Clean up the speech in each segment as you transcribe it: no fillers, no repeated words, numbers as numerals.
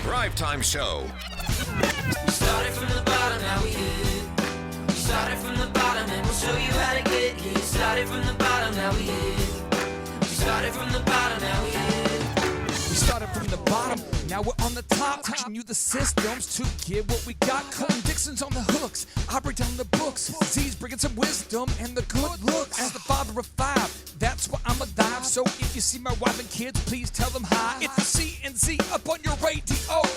Drive Time Show. We started from the bottom, now we here. We started from the bottom, and we'll show you how to get here. Started from the bottom, now we here. We started from the bottom, now we here. We started from the bottom, now we're on the top, teaching you the systems to get what we got. Colin Dixon's on the hooks, I break down the books. Z's bringing some wisdom and the good looks. As the father of five, that's why I'm alive. So if you see my wife and kids, please tell them hi. It's the C&Z up on your radio.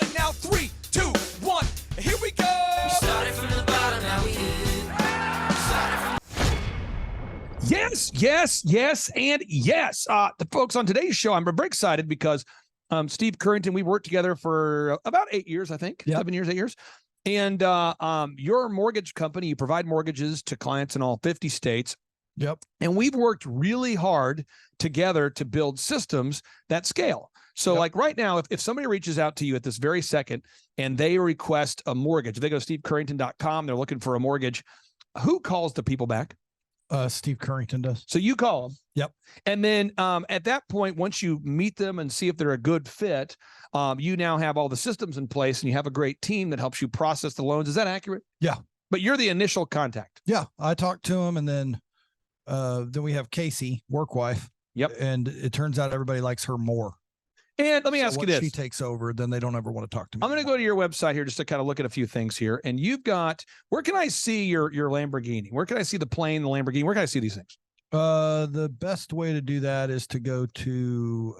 And now 3, 2, 1, here we go. We started from the bottom, now we here. We started from Yes, yes, yes, and yes. The folks on today's show, I'm very excited because Steve Currington, we worked together for about 8 years, I think. Yep. 7 years, 8 years. And your mortgage company, you provide mortgages to clients in all 50 states. Yep. And we've worked really hard together to build systems that scale. So like right now, if somebody reaches out to you at this very second and they request a mortgage, if they go to stevecurrington.com, they're looking for a mortgage, who calls the people back? Steve Currington does. So you call them. Yep. And then at that point, once you meet them and see if they're a good fit, you now have all the systems in place and you have a great team that helps you process the loans. Is that accurate? Yeah. But you're the initial contact. Yeah. I talked to him, and then we have Casey, work wife. Yep. And it turns out everybody likes her more. And let me ask you this. She takes over, then they don't ever want to talk to me. I'm going to go to your website here just to kind of look at a few things here. And you've got, where can I see your Lamborghini? Where can I see the plane, the Lamborghini? Where can I see these things? The best way to do that is to go to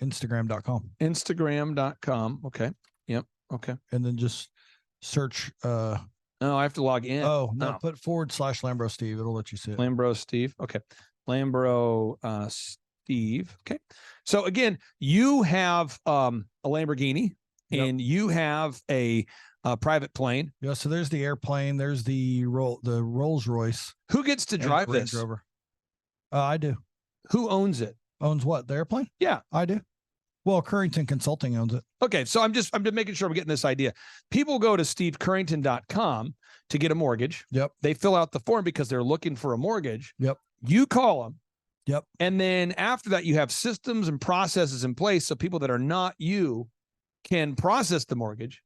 Instagram.com. Instagram.com. Okay. Yep. Okay. And then just search. Oh, I have to log in. Oh, no, put / Lambro Steve. It'll let you see it. Lambro Steve. Okay. Lambro Steve. Okay. So again, you have a Lamborghini and you have a private plane. Yeah. So there's the airplane. There's the Rolls Royce. Who gets to drive this? Range Rover. I do. Who owns it? Owns what? The airplane? Yeah, I do. Well, Currington Consulting owns it. Okay. So I'm just making sure I'm getting this idea. People go to stevecurrington.com to get a mortgage. Yep. They fill out the form because they're looking for a mortgage. Yep. You call them. Yep. And then after that, you have systems and processes in place so people that are not you can process the mortgage.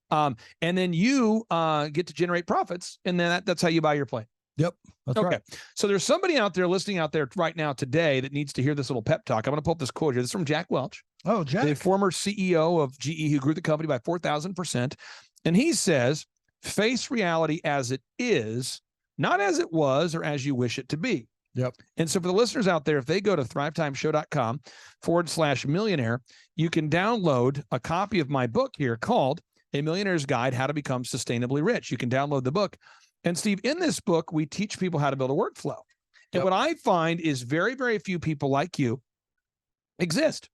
And then you get to generate profits. And then that's how you buy your plane. Yep. That's okay. right. So there's somebody out there listening out there right now today that needs to hear this little pep talk. I'm going to pull up this quote here. This is from Jack Welch. Oh, Jack. The former CEO of GE who grew the company by 4,000%. And he says, face reality as it is, not as it was or as you wish it to be. Yep. And so for the listeners out there, if they go to thrivetimeshow.com /millionaire, you can download a copy of my book here called A Millionaire's Guide, How to Become Sustainably Rich. You can download the book. And Steve, in this book, we teach people how to build a workflow. And what I find is very, very few people like you exist.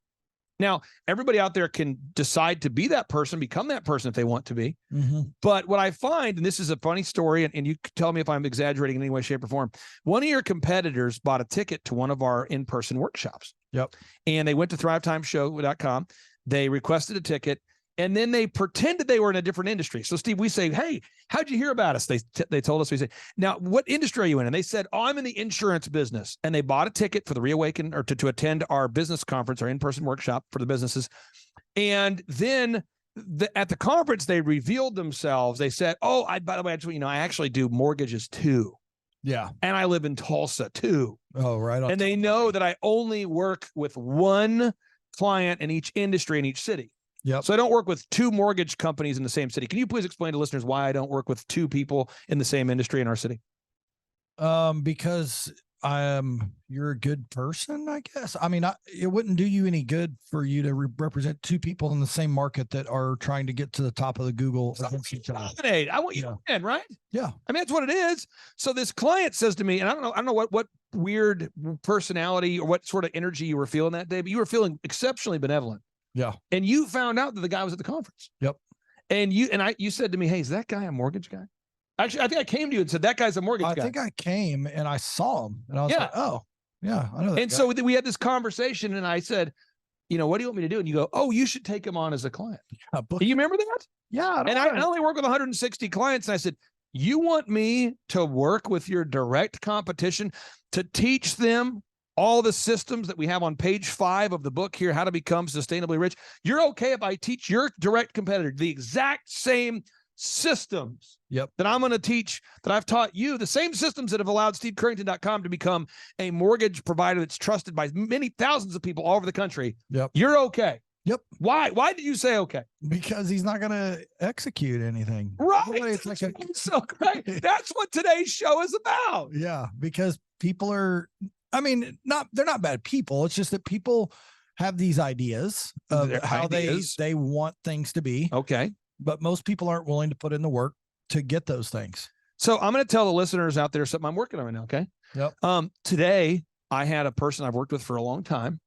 Now, everybody out there can decide to be that person, become that person if they want to be. Mm-hmm. But what I find, and this is a funny story, and you can tell me if I'm exaggerating in any way, shape, or form. One of your competitors bought a ticket to one of our in-person workshops. Yep. And they went to thrivetimeshow.com. They requested a ticket, and then they pretended they were in a different industry. So, Steve, we say, hey, how'd you hear about us? They told us. We say, now, what industry are you in? And they said, oh, I'm in the insurance business. And they bought a ticket for the Reawaken or to attend our business conference, our in-person workshop for the businesses. And then at the conference, they revealed themselves. They said, oh, by the way, I actually do mortgages too. Yeah. And I live in Tulsa too. Oh, right. And they know that I only work with one client in each industry in each city. Yep. So I don't work with two mortgage companies in the same city. Can you please explain to listeners why I don't work with two people in the same industry in our city? Because you're a good person, I guess. I mean, it wouldn't do you any good for you to represent two people in the same market that are trying to get to the top of the Google. I want you to win, right? Yeah. I mean, that's what it is. So this client says to me, and I don't know what weird personality or what sort of energy you were feeling that day, but you were feeling exceptionally benevolent. Yeah. And you found out that the guy was at the conference. Yep. And you said to me, hey, is that guy a mortgage guy? Actually, I think I came to you and said, that guy's a mortgage guy. I think I came and I saw him and I was like, oh, yeah, I know that And guy. so we had this conversation and I said, what do you want me to do? And you go, oh, you should take him on as a client. Do you remember that? Yeah. I only work with 160 clients. And I said, you want me to work with your direct competition to teach them all the systems that we have on page 5 of the book here, How to Become Sustainably Rich, you're okay if I teach your direct competitor the exact same systems that I'm going to teach, that I've taught you, the same systems that have allowed SteveCurrington.com to become a mortgage provider that's trusted by many thousands of people all over the country. You're okay. Why? Why did you say okay? Because he's not going to execute anything. Right. It's like so great. That's what today's show is about. Yeah, because people are, I mean, they're not bad people. It's just that people have these ideas of how they want things to be. Okay. But most people aren't willing to put in the work to get those things. So I'm going to tell the listeners out there something I'm working on right now. Okay. Today I had a person I've worked with for a long time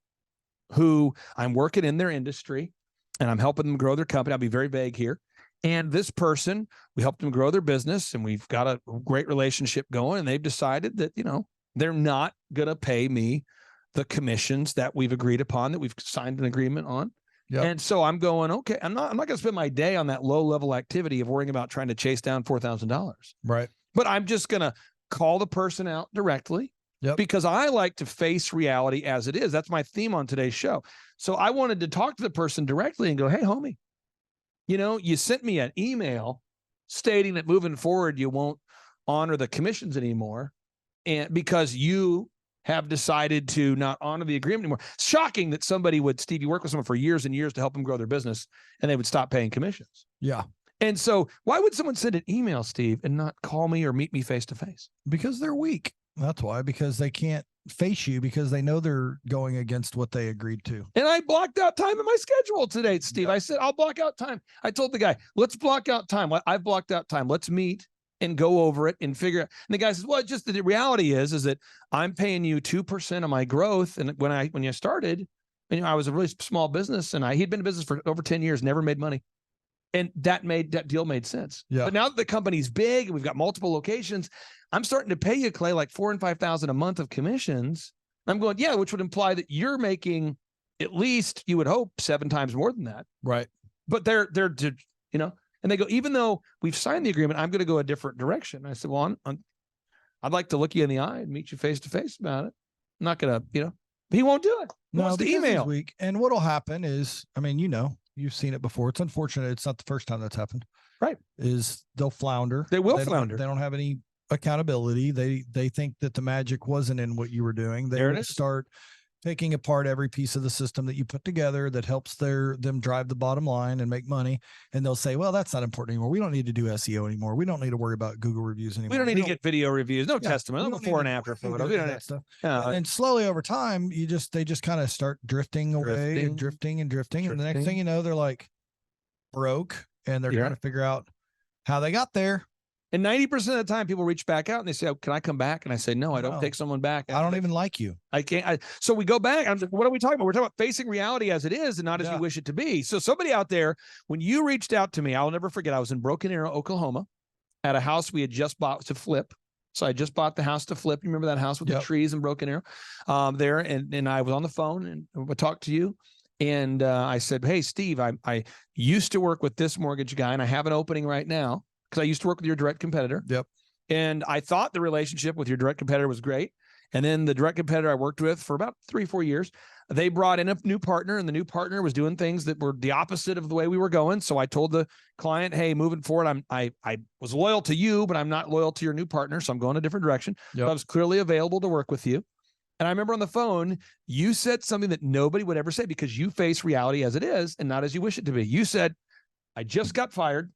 who I'm working in their industry and I'm helping them grow their company. I'll be very vague here. And this person, we helped them grow their business and we've got a great relationship going, and they've decided that, they're not going to pay me the commissions that we've agreed upon, that we've signed an agreement on. And so I'm going, okay, I'm not going to spend my day on that low level activity of worrying about trying to chase down $4,000. Right. But I'm just going to call the person out directly because I like to face reality as it is. That's my theme on today's show. So I wanted to talk to the person directly and go, hey, homie, you sent me an email stating that moving forward, you won't honor the commissions anymore. And because you have decided to not honor the agreement anymore. Shocking that somebody would, Steve, you work with someone for years and years to help them grow their business and they would stop paying commissions. Yeah. And so why would someone send an email, Steve, and not call me or meet me face to face? Because they're weak. That's why, because they can't face you because they know they're going against what they agreed to. And I blocked out time in my schedule today, Steve. I said, I'll block out time. I told the guy, let's block out time. I've blocked out time. Let's meet and go over it and figure out. And the guy says, well, just the reality is that I'm paying you 2% of my growth. And when I started, I was a really small business and he'd been in business for over 10 years, never made money. And that deal made sense. But now that the company's big and we've got multiple locations, I'm starting to pay you, Clay, like $4,000 and $5,000 a month of commissions. I'm going, yeah, which would imply that you're making at least, you would hope, 7 times more than that. Right. But they're and they go, even though we've signed the agreement, I'm going to go a different direction. I said, well, I'd like to look you in the eye and meet you face to face about it. I'm not going to, he won't do it. He wants to email. Week. And what'll happen is, you've seen it before. It's unfortunate. It's not the first time that's happened. Right. Is they'll flounder. They will flounder. They don't have any accountability. They think that the magic wasn't in what you were doing. They start taking apart every piece of the system that you put together that helps them drive the bottom line and make money. And they'll say, well, that's not important anymore. We don't need to do SEO anymore. We don't need to worry about Google reviews anymore. We don't need to get video reviews, no testimony, no before and after photos. We don't need that stuff. And slowly over time, they just kind of start drifting away and drifting. And the next thing you know, they're like broke and they're trying to figure out how they got there. And 90% of the time people reach back out and they say, oh, can I come back? And I say, no, I don't take someone back. I don't even like you. I can't. So we go back. I'm like, what are we talking about? We're talking about facing reality as it is and not as you wish it to be. So somebody out there, when you reached out to me, I'll never forget, I was in Broken Arrow, Oklahoma at a house we had just bought to flip. So I just bought the house to flip. You remember that house with the trees in Broken Arrow there? And I was on the phone and I talked to you. And I said, hey, Steve, I used to work with this mortgage guy and I have an opening right now, because I used to work with your direct competitor. And I thought the relationship with your direct competitor was great. And then the direct competitor I worked with for about 3-4 years, they brought in a new partner and the new partner was doing things that were the opposite of the way we were going. So I told the client, hey, moving forward, I was loyal to you, but I'm not loyal to your new partner. So I'm going a different direction. I was clearly available to work with you. And I remember on the phone, you said something that nobody would ever say because you face reality as it is and not as you wish it to be. You said, I just got fired.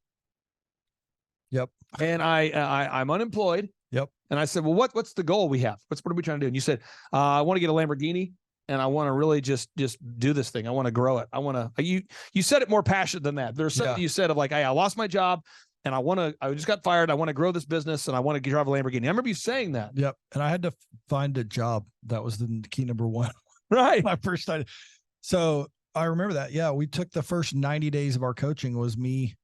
And I'm unemployed. And I said, well, what's the goal we have? What are we trying to do? And you said, I want to get a Lamborghini and I want to really just do this thing. I want to grow it. I want to, you said it more passionate than that. There's something you said of like, hey, I lost my job and I just got fired. I want to grow this business and I want to drive a Lamborghini. I remember you saying that. And I had to find a job. That was the key number one. Right. My first started. So I remember that. Yeah. We took the first 90 days of our coaching was me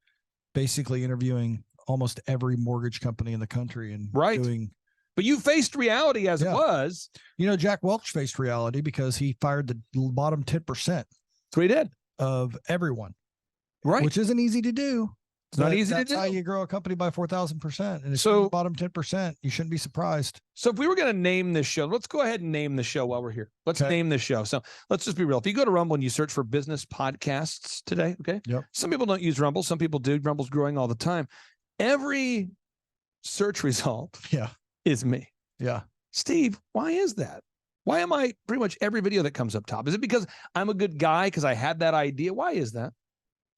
basically interviewing almost every mortgage company in the country and doing. But you faced reality as it was. Jack Welch faced reality because he fired the bottom 10%. That's what he did. Of everyone. Right. Which isn't easy to do. It's not easy to That's do. how you grow a company by 4,000%. And if So- you're the bottom 10%, you shouldn't be surprised. So if we were going to name this show, let's go ahead and name the show while we're here. Let's Okay. name the show. So let's just be real. If you go to Rumble and you search for business podcasts today, okay? Yep. Some people don't use Rumble. Some people do. Rumble's growing all the time. Every search result Yeah. is me. Yeah. Steve, why is that? Why am I pretty much every video that comes up top? Is it because I'm a good guy because I had that idea? Why is that?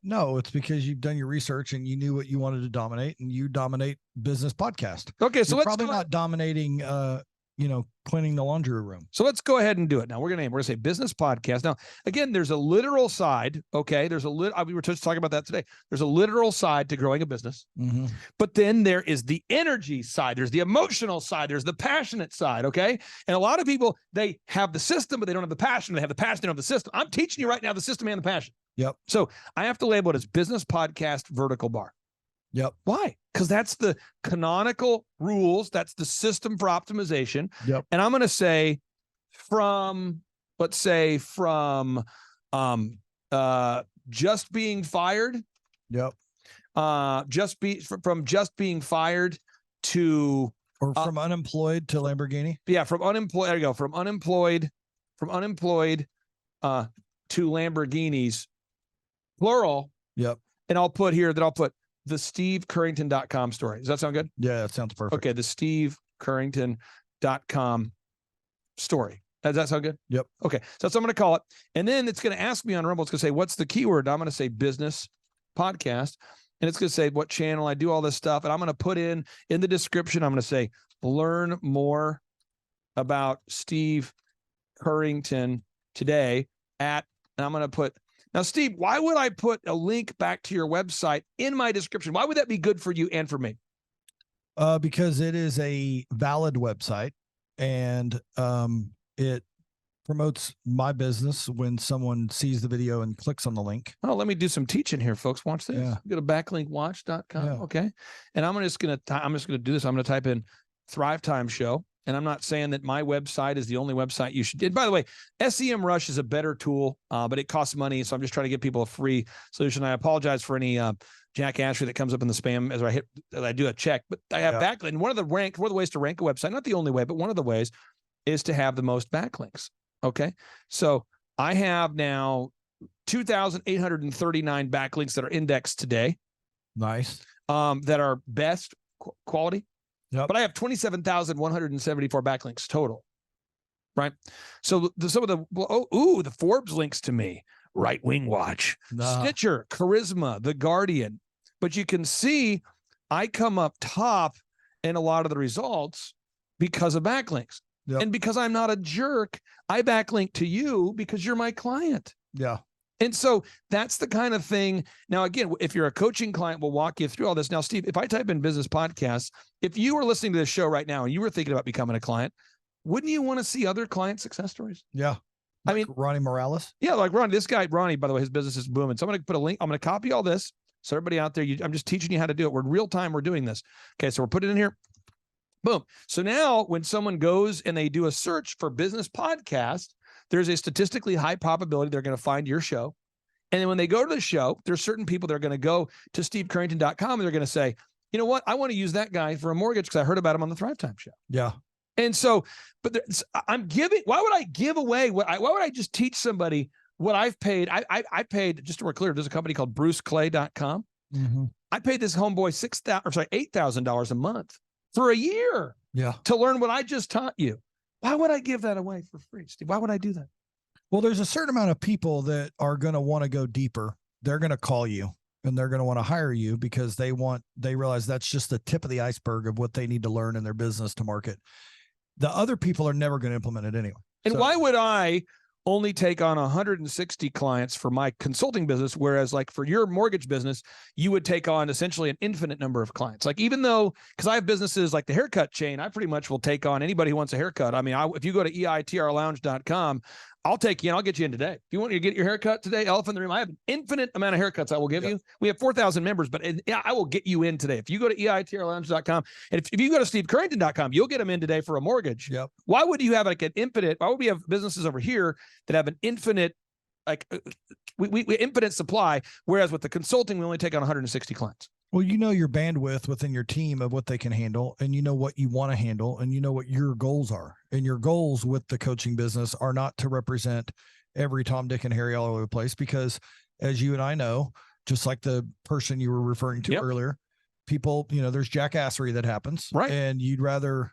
No, it's because you've done your research and you knew what you wanted to dominate, and you dominate business podcast. Okay, so You're let's probably go, not dominating, cleaning the laundry room. so let's go ahead and do it now. We're gonna say business podcast. Now, again, there's a literal side. Okay, there's we were just talking about that today. There's a literal side to growing a business, Mm-hmm. but then there is the energy side. There's the emotional side. There's the passionate side. Okay, and a lot of people, they have the system, but they don't have the passion. They have the passion, they don't have the system. I'm teaching you right now the system and the passion. Yep. So I have to label it as business podcast vertical bar. Yep. Why? Because that's the canonical rules. That's the system for optimization. Yep. And I'm going to say let's say from just being fired. Yep. From just being fired to, Or from unemployed to Lamborghini. yeah, from unemployed. There you go. From unemployed to Lamborghinis, plural. Yep. And I'll put the SteveCurrington.com story. Does that sound good? Yeah, that sounds perfect. Okay, the SteveCurrington.com story. Does that sound good? Yep. Okay, so that's what I'm going to call it. And then it's going to ask me on Rumble, it's going to say, what's the keyword? I'm going to say business podcast. And it's going to say what channel I do all this stuff. And I'm going to put in the description, I'm going to say, learn more about Steve Currington today and I'm going to put, now, Steve, why would I put a link back to your website in my description? Why would that be good for you and for me? Because it is a valid website, and it promotes my business when someone sees the video and clicks on the link. Oh, let me do some teaching here, folks. Watch this. Yeah. Go to backlinkwatch.com. Yeah. Okay. And I'm just going to do this. I'm going to type in Thrive Time Show. And I'm not saying that my website is the only website you should do. By the way, SEMrush is a better tool, but it costs money. So I'm just trying to give people a free solution. I apologize for any jackassery that comes up in the spam as I do a check. But I have backlink. And one of the ways to rank a website, not the only way, but one of the ways is to have the most backlinks. Okay. So I have now 2,839 backlinks that are indexed today. Nice. That are best quality. Yep. But I have 27,174 backlinks total, right? So some of the Forbes links to me, Right Wing Watch, Stitcher, Charisma, The Guardian. But you can see I come up top in a lot of the results because of backlinks. Yep. And because I'm not a jerk, I backlink to you because you're my client. Yeah. And so that's the kind of thing. Now, again, if you're a coaching client, we'll walk you through all this. Now, Steve, if I type in business podcasts, if you were listening to this show right now and you were thinking about becoming a client, wouldn't you want to see other client success stories? Yeah. I mean, Ronnie Morales. Yeah, like Ronnie, this guy, Ronnie, by the way, his business is booming. So I'm going to put a link. I'm going to copy all this. So everybody out there, I'm just teaching you how to do it. We're in real time. We're doing this. Okay. So we're putting it in here. Boom. So now when someone goes and they do a search for business podcast, there's a statistically high probability they're going to find your show. And then when they go to the show, there's certain people that are going to go to SteveCurrington.com and they're going to say, you know what? I want to use that guy for a mortgage because I heard about him on the Thrive Time show. Yeah. And so, but why would I give away why would I just teach somebody what I've paid? I paid, just to be clear, there's a company called BruceClay.com. Mm-hmm. I paid this homeboy $8,000 a month for a year. Yeah. To learn what I just taught you. Why would I give that away for free, Steve? Why would I do that? Well, there's a certain amount of people that are going to want to go deeper. They're going to call you and they're going to want to hire you because they realize that's just the tip of the iceberg of what they need to learn in their business to market. The other people are never going to implement it anyway. And why would I only take on 160 clients for my consulting business, whereas like for your mortgage business, you would take on essentially an infinite number of clients? Like even though, because I have businesses like the haircut chain, I pretty much will take on anybody who wants a haircut. I mean, if you go to eitrlounge.com, I'll take you and I'll get you in today. If you want to get your haircut today, elephant in the room, I have an infinite amount of haircuts I will give you. We have 4,000 members, but I will get you in today. If you go to eitrlounge.com and if you go to SteveCurrington.com, you'll get them in today for a mortgage. Yep. Why would you have like an infinite? Why would we have businesses over here that have an infinite, like we infinite supply, whereas with the consulting, we only take on 160 clients? Well, you know your bandwidth within your team of what they can handle, and you know what you want to handle, and you know what your goals are. And your goals with the coaching business are not to represent every Tom, Dick, and Harry all over the place, because as you and I know, just like the person you were referring to earlier, people, there's jackassery that happens, right? And you'd rather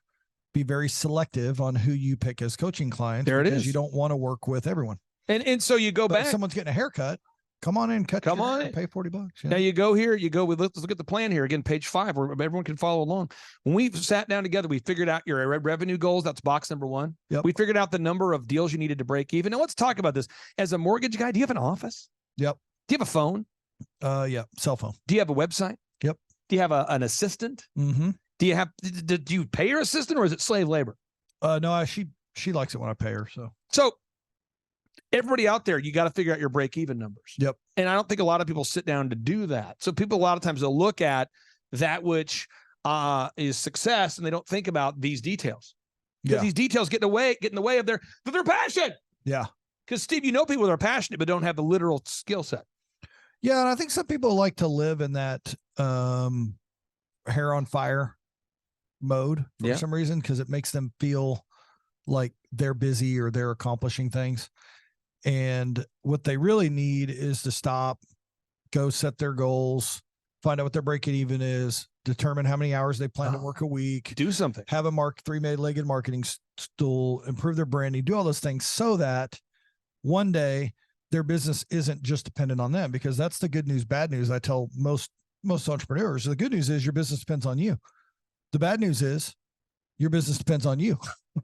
be very selective on who you pick as coaching clients. There it is. You don't want to work with everyone. And so you go back. If someone's getting a haircut, come on in, come on in, pay $40. Yeah. Now you go here, let's look at the plan here again, page 5, where everyone can follow along. When we sat down together, we figured out your revenue goals. That's box number 1. Yep. We figured out the number of deals you needed to break even. Now let's talk about this. As a mortgage guy, do you have an office? Yep. Do you have a phone? Yeah, cell phone. Do you have a website? Yep. Do you have an assistant? Mm-hmm. Do you pay your assistant, or is it slave labor? No, she likes it when I pay her. So everybody out there, you got to figure out your break-even numbers. Yep. And I don't think a lot of people sit down to do that. So people, a lot of times, they'll look at that which is success, and they don't think about these details. Because these details get in the way of their passion. Yeah. Because Steve, people that are passionate but don't have the literal skill set. Yeah, and I think some people like to live in that hair on fire mode for some reason, because it makes them feel like they're busy or they're accomplishing things. And what they really need is to stop, go set their goals, find out what their break-it even is, determine how many hours they plan to work a week, do something, have a three-legged marketing stool, improve their branding, do all those things so that one day their business isn't just dependent on them. Because that's the good news, bad news. I tell most entrepreneurs, the good news is your business depends on you. The bad news is your business depends on you.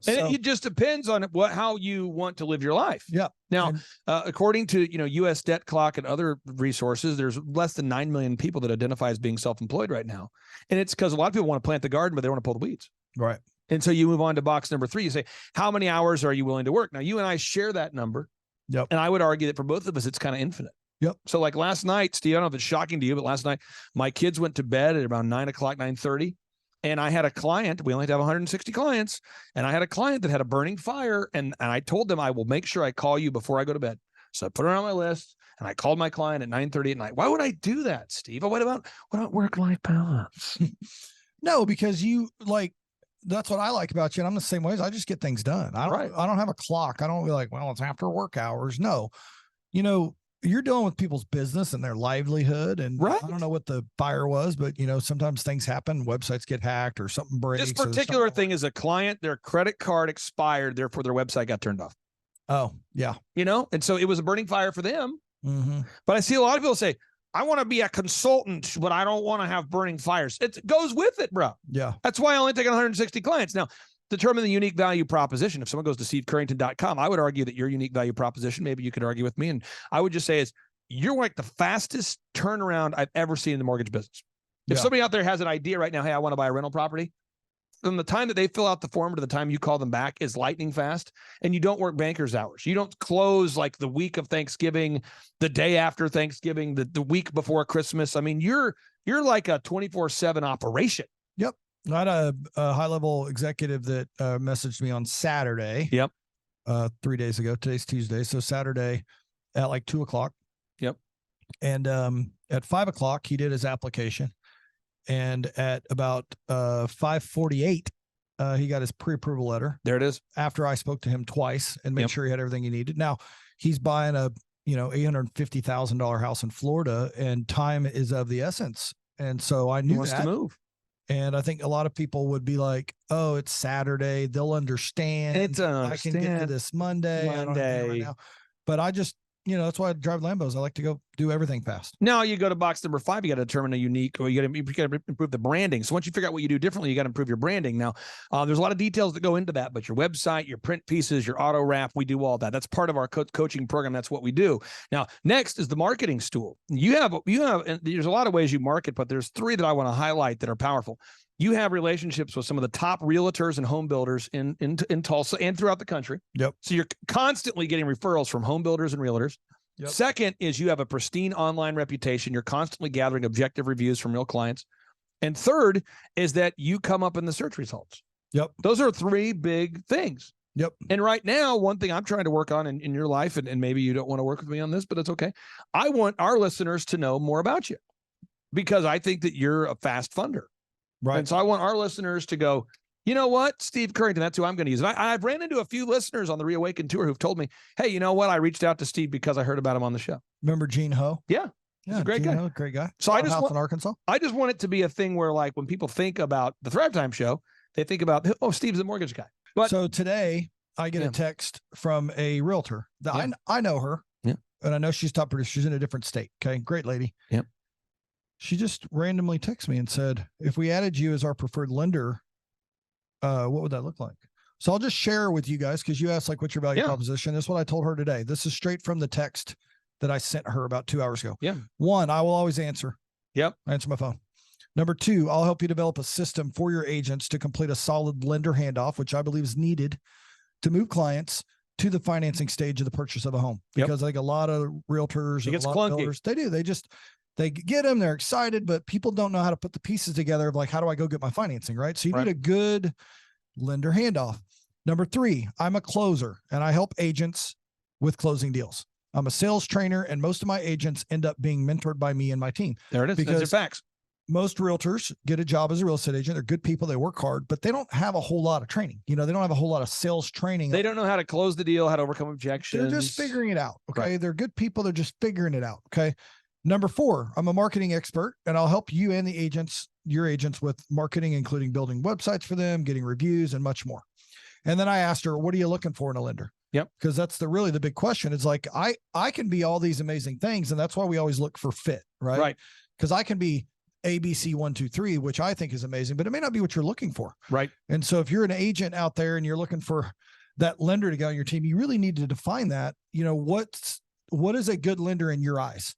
And it just depends on how you want to live your life. Yeah. Now, according to U.S. Debt Clock and other resources, there's less than 9 million people that identify as being self-employed right now, and it's because a lot of people want to plant the garden, but they want to pull the weeds. Right. And so you move on to box number 3. You say, how many hours are you willing to work? Now, you and I share that number. Yep. And I would argue that for both of us, it's kind of infinite. Yep. So like last night, Steve, I don't know if it's shocking to you, but last night my kids went to bed at around 9:30. And I had a client, we only have 160 clients, and I had a client that had a burning fire, and I told them I will make sure I call you before I go to bed. So I put her on my list, and I called my client at 9:30 at night. Why would I do that, Steve? What about work-life balance? No, because that's what I like about you. And I'm the same way. I just get things done. I don't have a clock. I don't be like, well, it's after work hours. No, you're dealing with people's business and their livelihood. And I don't know what the fire was, but sometimes things happen. Websites get hacked or something breaks. This particular thing is a client, their credit card expired, therefore their website got turned off. Oh, yeah. And so it was a burning fire for them. Mm-hmm. But I see a lot of people say, I want to be a consultant, but I don't want to have burning fires. It goes with it, bro. Yeah. That's why I only take 160 clients. Now, determine the unique value proposition. If someone goes to stevecurrington.com, I would argue that your unique value proposition, maybe you could argue with me, and I would just say is you're like the fastest turnaround I've ever seen in the mortgage business. If somebody out there has an idea right now, hey, I want to buy a rental property, from the time that they fill out the form to the time you call them back is lightning fast, and you don't work banker's hours. You don't close like the week of Thanksgiving, the day after Thanksgiving, the week before Christmas. I mean, you're like a 24/7 operation. Yep. I had a high-level executive that messaged me on Saturday. Yep. 3 days ago. Today's Tuesday. So Saturday at like 2:00. Yep. And at 5:00, he did his application. And at about 5:48, he got his pre-approval letter. There it is. After I spoke to him twice and made sure he had everything he needed. Now he's buying a $850,000 house in Florida, and time is of the essence. And so I knew he wants to move. And I think a lot of people would be like, "Oh, it's Saturday; they'll understand. I can get to this Monday. I don't have to right now." But I just, that's why I drive Lambos. I like to go do everything fast. Now you go to box number 5, you got to determine you got to improve the branding. So once you figure out what you do differently, you got to improve your branding. Now, there's a lot of details that go into that, but your website, your print pieces, your auto wrap, we do all that. That's part of our coaching program. That's what we do. Now, next is the marketing stool. You have, and there's a lot of ways you market, but there's 3 that I want to highlight that are powerful. You have relationships with some of the top realtors and home builders in Tulsa and throughout the country. Yep. So you're constantly getting referrals from home builders and realtors. Yep. Second is you have a pristine online reputation. You're constantly gathering objective reviews from real clients. And third is that you come up in the search results. Yep. Those are 3 big things. Yep. And right now, one thing I'm trying to work on in your life, and maybe you don't want to work with me on this, but it's okay. I want our listeners to know more about you. because I think that you're a fast funder. Right. And so I want our listeners to go, you know what, Steve Currington, that's who I'm going to use. And I've ran into a few listeners on the Reawaken tour who've told me, hey, you know what? I reached out to Steve because I heard about him on the show. Remember Gene Ho? Yeah. He's a great Gene guy. Ho, great guy. So I just in Arkansas. I just want it to be a thing where, like, when people think about the Thrive Time show, they think about, oh, Steve's the mortgage guy. But so today I get a text from a realtor that I know her. Yeah. And I know she's top producer. She's in a different state. Okay. Great lady. Yep. She just randomly texted me and said, if we added you as our preferred lender, what would that look like? So I'll just share with you guys, because you asked, like, what's your value proposition? This is what I told her today. This is straight from the text that I sent her about 2 hours ago. Yeah. 1, I will always answer. Yep. I answer my phone. Number 2, I'll help you develop a system for your agents to complete a solid lender handoff, which I believe is needed to move clients to the financing stage of the purchase of a home. Because I think a lot of realtors, it gets a lot clunky. of builders, they get them, they're excited, but people don't know how to put the pieces together of, like, how do I go get my financing, right? So you need a good lender handoff. Number 3, I'm a closer and I help agents with closing deals. I'm a sales trainer, and most of my agents end up being mentored by me and my team. There it is. Because those are facts. Most realtors get a job as a real estate agent. They're good people. They work hard, but they don't have a whole lot of training. They don't have a whole lot of sales training. They don't know how to close the deal, how to overcome objections. They're just figuring it out. Okay. Right. They're good people. They're just figuring it out. Okay. Number 4, I'm a marketing expert, and I'll help you and the agents, your agents, with marketing, including building websites for them, getting reviews, and much more. And then I asked her, what are you looking for in a lender? Yep. Because that's really the big question. It's like, I can be all these amazing things. And that's why we always look for fit, right? Right. Because I can be ABC 1, 2, 3, which I think is amazing, but it may not be what you're looking for. Right. And so if you're an agent out there and you're looking for that lender to go on your team, you really need to define that. What is a good lender in your eyes?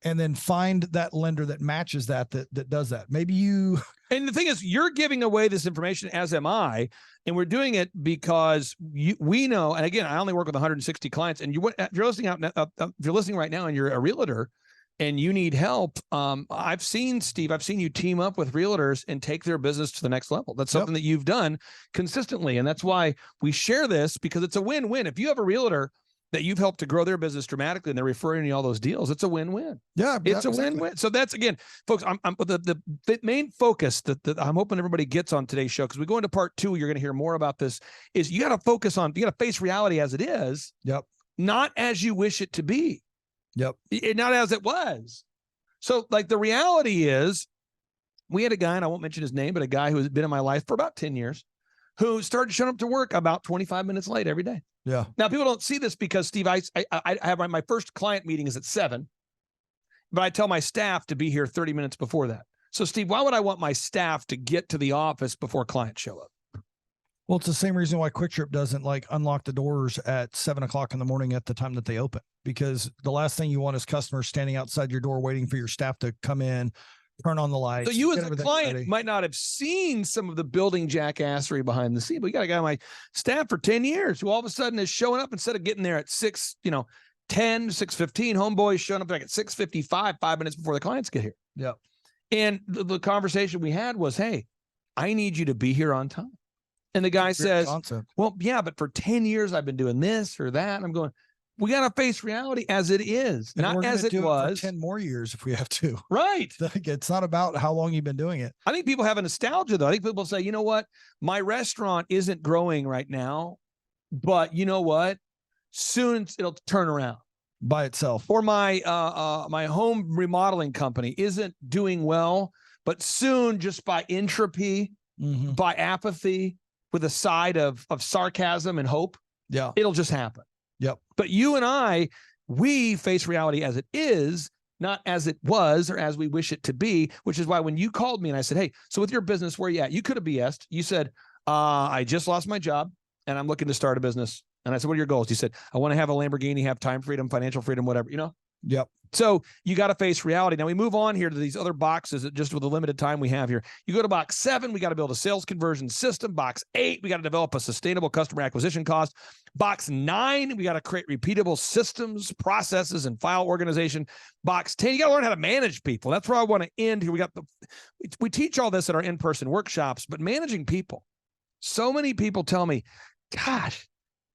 And then find that lender that matches that does that. Maybe you. And the thing is, you're giving away this information, as am I, and we're doing it because we know. And again, I only work with 160 clients. And if you're listening right now, and you're a realtor, and you need help, I've seen you team up with realtors and take their business to the next level. That's something that you've done consistently, and that's why we share this, because it's a win-win. If you have a realtor that you've helped to grow their business dramatically, and they're referring you all those deals, it's a win-win. Yeah, it's a win-win. So that's, again, folks, I'm the main focus that I'm hoping everybody gets on today's show, because we go into part 2, you're going to hear more about this, is you got to face reality as it is. Yep. Not as you wish it to be. Yep. Not as it was. So, like, the reality is, we had a guy, and I won't mention his name, but a guy who has been in my life for about 10 years, who started showing up to work about 25 minutes late every day. Yeah. Now, people don't see this because, Steve, I have my first client meeting is at 7, but I tell my staff to be here 30 minutes before that. So, Steve, why would I want my staff to get to the office before clients show up? Well, it's the same reason why Quick Trip doesn't, like, unlock the doors at 7 o'clock in the morning at the time that they open, because the last thing you want is customers standing outside your door waiting for your staff to come in, turn on the lights. So you as a client might not have seen some of the building jackassery behind the scene, but we got a guy on my staff for 10 years who all of a sudden is showing up, instead of getting there at 6:10, 6:15, homeboys showing up like at 6:55, 5 minutes before the clients get here. Yeah. And the conversation we had was, hey, I need you to be here on time. And the guy says, well, yeah, but for 10 years I've been doing this or that. And I'm going, we got to face reality as it is, and not as it was. For 10 more years if we have to. Right. It's not about how long you've been doing it. I think people have a nostalgia, though. I think people say, you know what? My restaurant isn't growing right now, but you know what? Soon it'll turn around by itself. Or my my home remodeling company isn't doing well, but soon, just by entropy, by apathy, with a side of sarcasm and hope, it'll just happen. Yep. But you and I, we face reality as it is, not as it was or as we wish it to be, which is why when you called me and I said, hey, so with your business, where you at? You could have BS'd. You said, I just lost my job and I'm looking to start a business. And I said, what are your goals? You said, I want to have a Lamborghini, have time freedom, financial freedom, whatever, Yep. So you got to face reality. Now we move on here to these other boxes that just with the limited time we have here. You go to box 7, we got to build a sales conversion system. Box 8, we got to develop a sustainable customer acquisition cost. Box 9, we got to create repeatable systems, processes, and file organization. Box 10, you got to learn how to manage people. That's where I want to end here. We teach all this at our in-person workshops, but managing people. So many people tell me, gosh,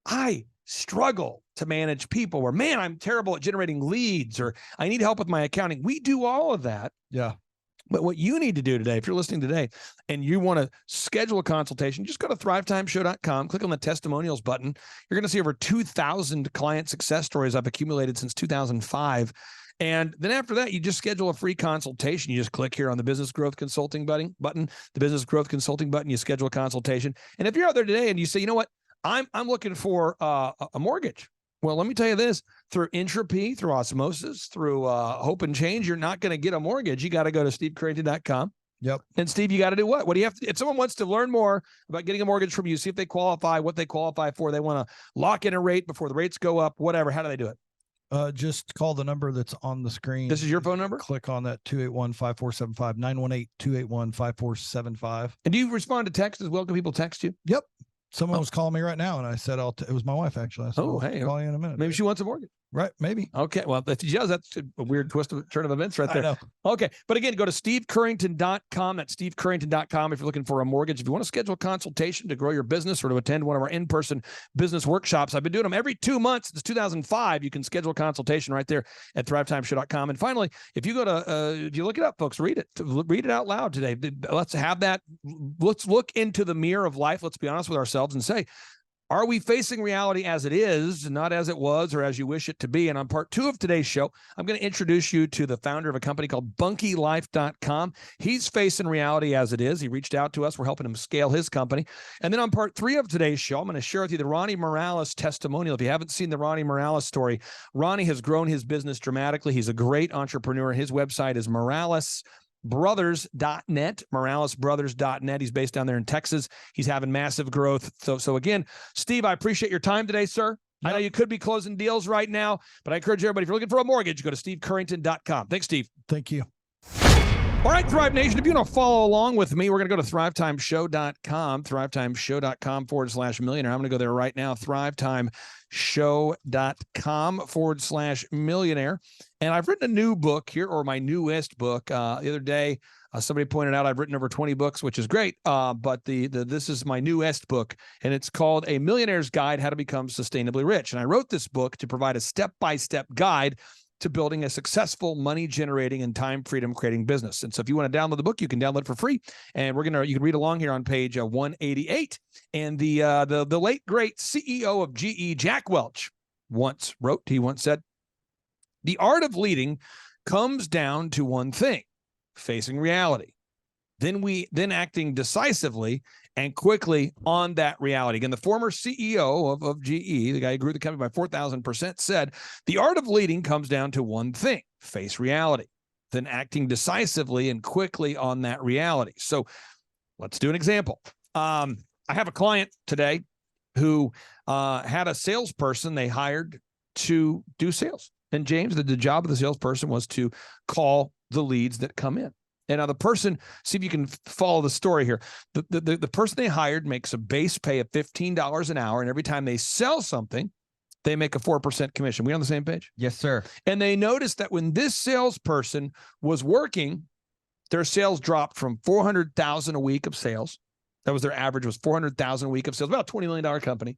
I struggle to manage people, or man, I'm terrible at generating leads, or I need help with my accounting. We do all of that. Yeah. But what you need to do today, if you're listening today and you want to schedule a consultation, just go to thrivetimeshow.com, click on the testimonials button. You're going to see over 2,000 client success stories I've accumulated since 2005. And then after that, you just schedule a free consultation. You just click here on the business growth consulting button, the business growth consulting button, you schedule a consultation. And if you're out there today and you say, you know what, I'm looking for a mortgage. Well, let me tell you this, through entropy, through osmosis, through hope and change, you're not going to get a mortgage. You got to go to stevecurrington.com. Yep. And Steve, you got to do what? What do you have to, if someone wants to learn more about getting a mortgage from you, see if they qualify, what they qualify for, they want to lock in a rate before the rates go up, whatever, how do they do it? Just call the number that's on the screen. This is your phone number? Click on that 281-5475, 918-281-5475. And do you respond to text as well? Can people text you? Yep. Someone was calling me right now, and I said, it was my wife, actually. I said, hey, call you in a minute. Maybe she wants a mortgage. Right. Maybe. Okay. Well, if she does, that's a weird turn of events right there. I know. Okay. But again, go to stevecurrington.com. That's stevecurrington.com. If you're looking for a mortgage, if you want to schedule a consultation to grow your business or to attend one of our in-person business workshops, I've been doing them every 2 months since 2005. You can schedule a consultation right there at thrivetimeshow.com. And finally, if you go to, if you look it up, folks, read it out loud today. Let's have that. Let's look into the mirror of life. Let's be honest with ourselves and say, are we facing reality as it is, not as it was or as you wish it to be? And on part 2 of today's show, I'm going to introduce you to the founder of a company called bunkylife.com. He's facing reality as it is. He reached out to us. We're helping him scale his company. And then on part 3 of today's show, I'm going to share with you the Ronnie Morales testimonial. If you haven't seen the Ronnie Morales story, Ronnie has grown his business dramatically. He's a great entrepreneur. His website is moralesbrothers.net. He's based down there in Texas. He's having massive growth. So again, Steve, I appreciate your time today, sir. Yep. I know you could be closing deals right now, but I encourage everybody, if you're looking for a mortgage, go to stevecurrington.com. Thanks, Steve. Thank you. All right, Thrive Nation, if you want to follow along with me, we're going to go to thrivetimeshow.com, thrivetimeshow.com/millionaire. I'm going to go there right now, thrivetimeshow.com/millionaire. And I've written a new book here, or my newest book. The other day, somebody pointed out I've written over 20 books, which is great. But this is my newest book, and it's called A Millionaire's Guide: How to Become Sustainably Rich. And I wrote this book to provide a step-by-step guide to building a successful money-generating and time freedom creating business. And so if you want to download the book, you can download it for free. And you can read along here on page 188. And the late, great CEO of GE, Jack Welch, once said, the art of leading comes down to one thing: facing reality. Then acting decisively and quickly on that reality. Again, the former CEO of GE, the guy who grew the company by 4,000%, said, the art of leading comes down to one thing: face reality, then acting decisively and quickly on that reality. So let's do an example. I have a client today who had a salesperson they hired to do sales. And James, the job of the salesperson was to call the leads that come in. And now the person, see if you can follow the story here. The person they hired makes a base pay of $15 an hour. And every time they sell something, they make a 4% commission. We on the same page? Yes, sir. And they noticed that when this salesperson was working, their sales dropped from $400,000 a week of sales. That was their average, was $400,000 a week of sales, about a $20 million company,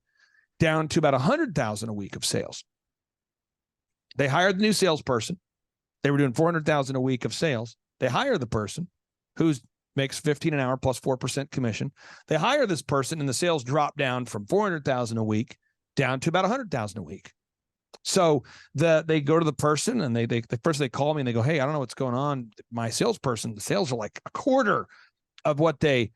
down to about $100,000 a week of sales. They hired the new salesperson. They were doing $400,000 a week of sales. They hire the person who makes $15 an hour plus 4% commission. They hire this person, and the sales drop down from $400,000 a week down to about $100,000 a week. So they go to the person, and they first they call me and they go, hey, I don't know what's going on. My salesperson, the sales are like a quarter of what they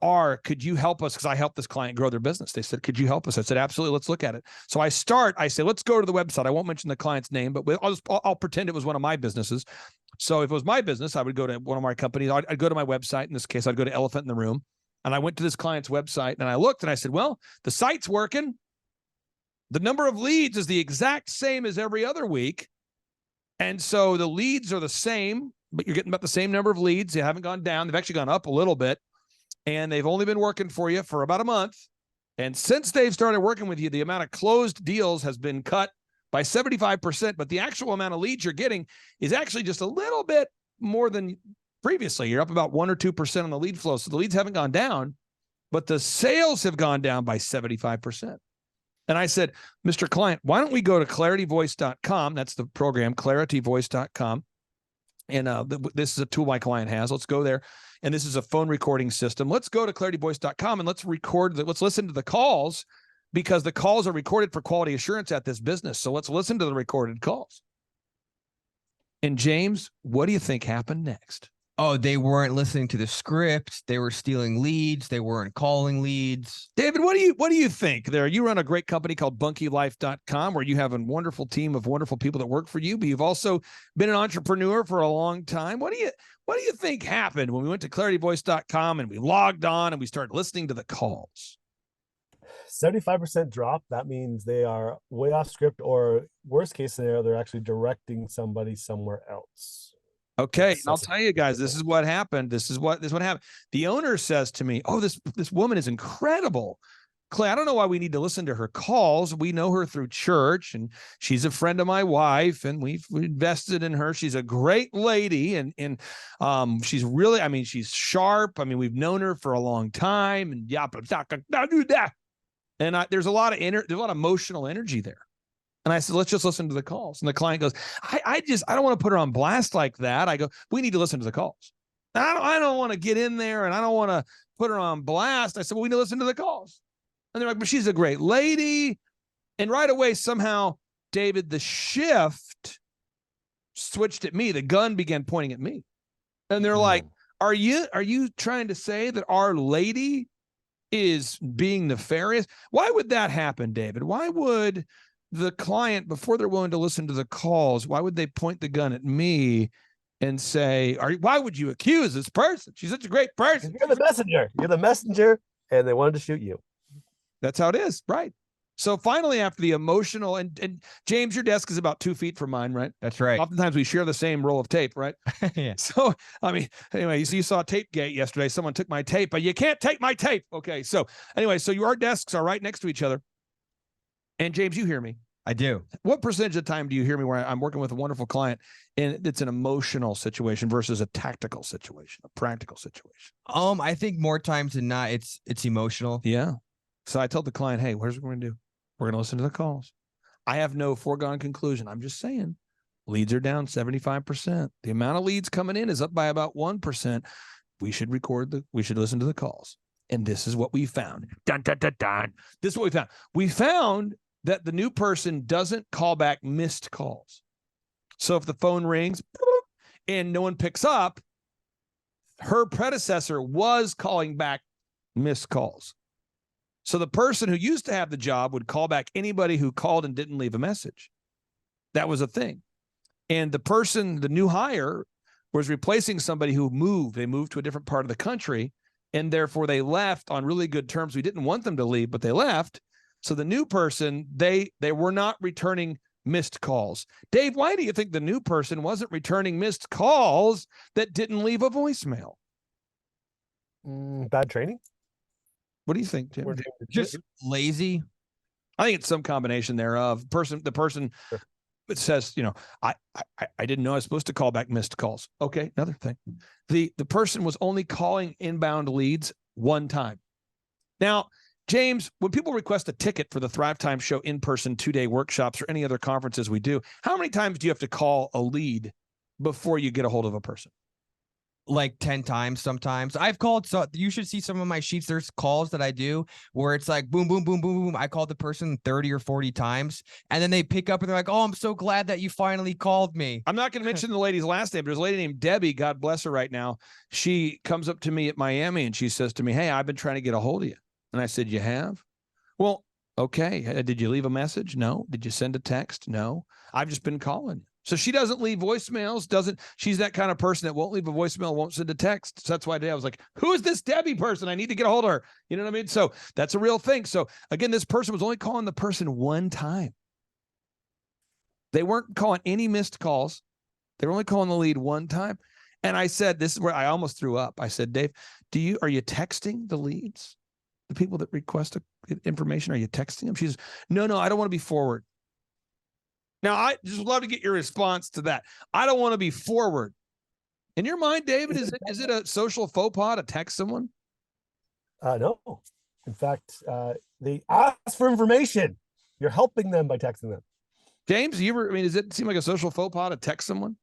are. Could you help us? Because I helped this client grow their business. They said, could you help us? I said, absolutely. Let's look at it. So I say, let's go to the website. I won't mention the client's name, but I'll pretend it was one of my businesses. So if it was my business, I would go to one of my companies. I'd go to my website. In this case, I'd go to Elephant in the Room. And I went to this client's website and I looked and I said, well, the site's working. The number of leads is the exact same as every other week. And so the leads are the same, but you're getting about the same number of leads. They haven't gone down. They've actually gone up a little bit. And they've only been working for you for about a month. And since they've started working with you, the amount of closed deals has been cut by 75%, but the actual amount of leads you're getting is actually just a little bit more than previously. You're up about 1 or 2% on the lead flow. So the leads haven't gone down, but the sales have gone down by 75%. And I said, Mr. Client, why don't we go to clarityvoice.com? That's the program, clarityvoice.com. And this is a tool my client has. Let's go there. And this is a phone recording system. Let's go to clarityvoice.com and let's listen to the calls, because the calls are recorded for quality assurance at this business. So let's listen to the recorded calls. And James, what do you think happened next? Oh, they weren't listening to the script. They were stealing leads. They weren't calling leads. David, what do you think there? You run a great company called bunkylife.com, where you have a wonderful team of wonderful people that work for you, but you've also been an entrepreneur for a long time. What do you think happened when we went to clarityvoice.com and we logged on and we started listening to the calls? 75% drop. That means they are way off script, or worst case scenario, they're actually directing somebody somewhere else. Okay, and I'll tell you guys, this is what happened. This is what happened. The owner says to me, "Oh, this woman is incredible. Clay, I don't know why we need to listen to her calls. We know her through church, and she's a friend of my wife, and we've invested in her. She's a great lady, and she's really, I mean, she's sharp. I mean, we've known her for a long time, and and there's a lot of emotional energy there." And I said, let's just listen to the calls. And the client goes, I don't want to put her on blast like that. I go, we need to listen to the calls. I don't want to get in there, and I don't want to put her on blast. I said, well, we need to listen to the calls. And they're like, but she's a great lady. And right away, somehow, David, the shift switched at me. The gun began pointing at me. And they're like, are you trying to say that our lady is being nefarious? Why would that happen, David? Why would the client, before they're willing to listen to the calls, why would they point the gun at me and say, why would you accuse this person? She's such a great person. You're the messenger. You're the messenger, and they wanted to shoot you. That's how it is, right? So finally, after the emotional, and James, your desk is about 2 feet from mine, right? That's right. Oftentimes we share the same roll of tape, right? Yeah. So, I mean, anyway, you saw Tapegate yesterday. Someone took my tape, but you can't take my tape. Okay. So anyway, so our desks are right next to each other. And James, you hear me? I do. What percentage of the time do you hear me where I'm working with a wonderful client and it's an emotional situation versus a tactical situation, a practical situation? I think more times than not, it's emotional. Yeah. So I told the client, hey, here's what we're going to do. We're going to listen to the calls. I have no foregone conclusion. I'm just saying leads are down 75%. The amount of leads coming in is up by about 1%. We should listen to the calls. And this is what we found. Dun, dun, dun, dun. This is what we found. We found that the new person doesn't call back missed calls. So if the phone rings and no one picks up, her predecessor was calling back missed calls. So the person who used to have the job would call back anybody who called and didn't leave a message. That was a thing. And the new hire, was replacing somebody who moved. They moved to a different part of the country, and therefore they left on really good terms. We didn't want them to leave, but they left. So the new person, they were not returning missed calls. Dave, why do you think the new person wasn't returning missed calls that didn't leave a voicemail? Bad training. What do you think, Jim? Just lazy. I think it's some combination thereof. The person Sure. It says, I didn't know I was supposed to call back missed calls. Okay, another thing. The person was only calling inbound leads one time. Now, James, when people request a ticket for the Thrive Time Show in-person 2-day workshops or any other conferences we do, how many times do you have to call a lead before you get a hold of a person? Like 10 times sometimes. I've called, so you should see some of my sheets. There's calls that I do where it's like boom, boom, boom, boom, boom. I called the person 30 or 40 times, and then they pick up and they're like, oh, I'm so glad that you finally called me. I'm not going to mention the lady's last name, but there's a lady named Debbie, God bless her right now. She comes up to me at Miami and she says to me, hey, I've been trying to get a hold of you. And I said, you have? Well, okay. Did you leave a message? No. Did you send a text? No. I've just been calling. So she doesn't leave voicemails, she's that kind of person that won't leave a voicemail, won't send a text. So that's why today I was like, who is this Debbie person? I need to get a hold of her. You know what I mean? So that's a real thing. So again, this person was only calling the person one time. They weren't calling any missed calls. They were only calling the lead one time. And I said, this is where I almost threw up. I said, Dave, are you texting the leads? The people that request information, are you texting them? She says, no, I don't want to be forward. Now, I just would love to get your response to that. I don't want to be forward. In your mind, David, is it a social faux pas to text someone? No. In fact, they ask for information. You're helping them by texting them. James, does it seem like a social faux pas to text someone?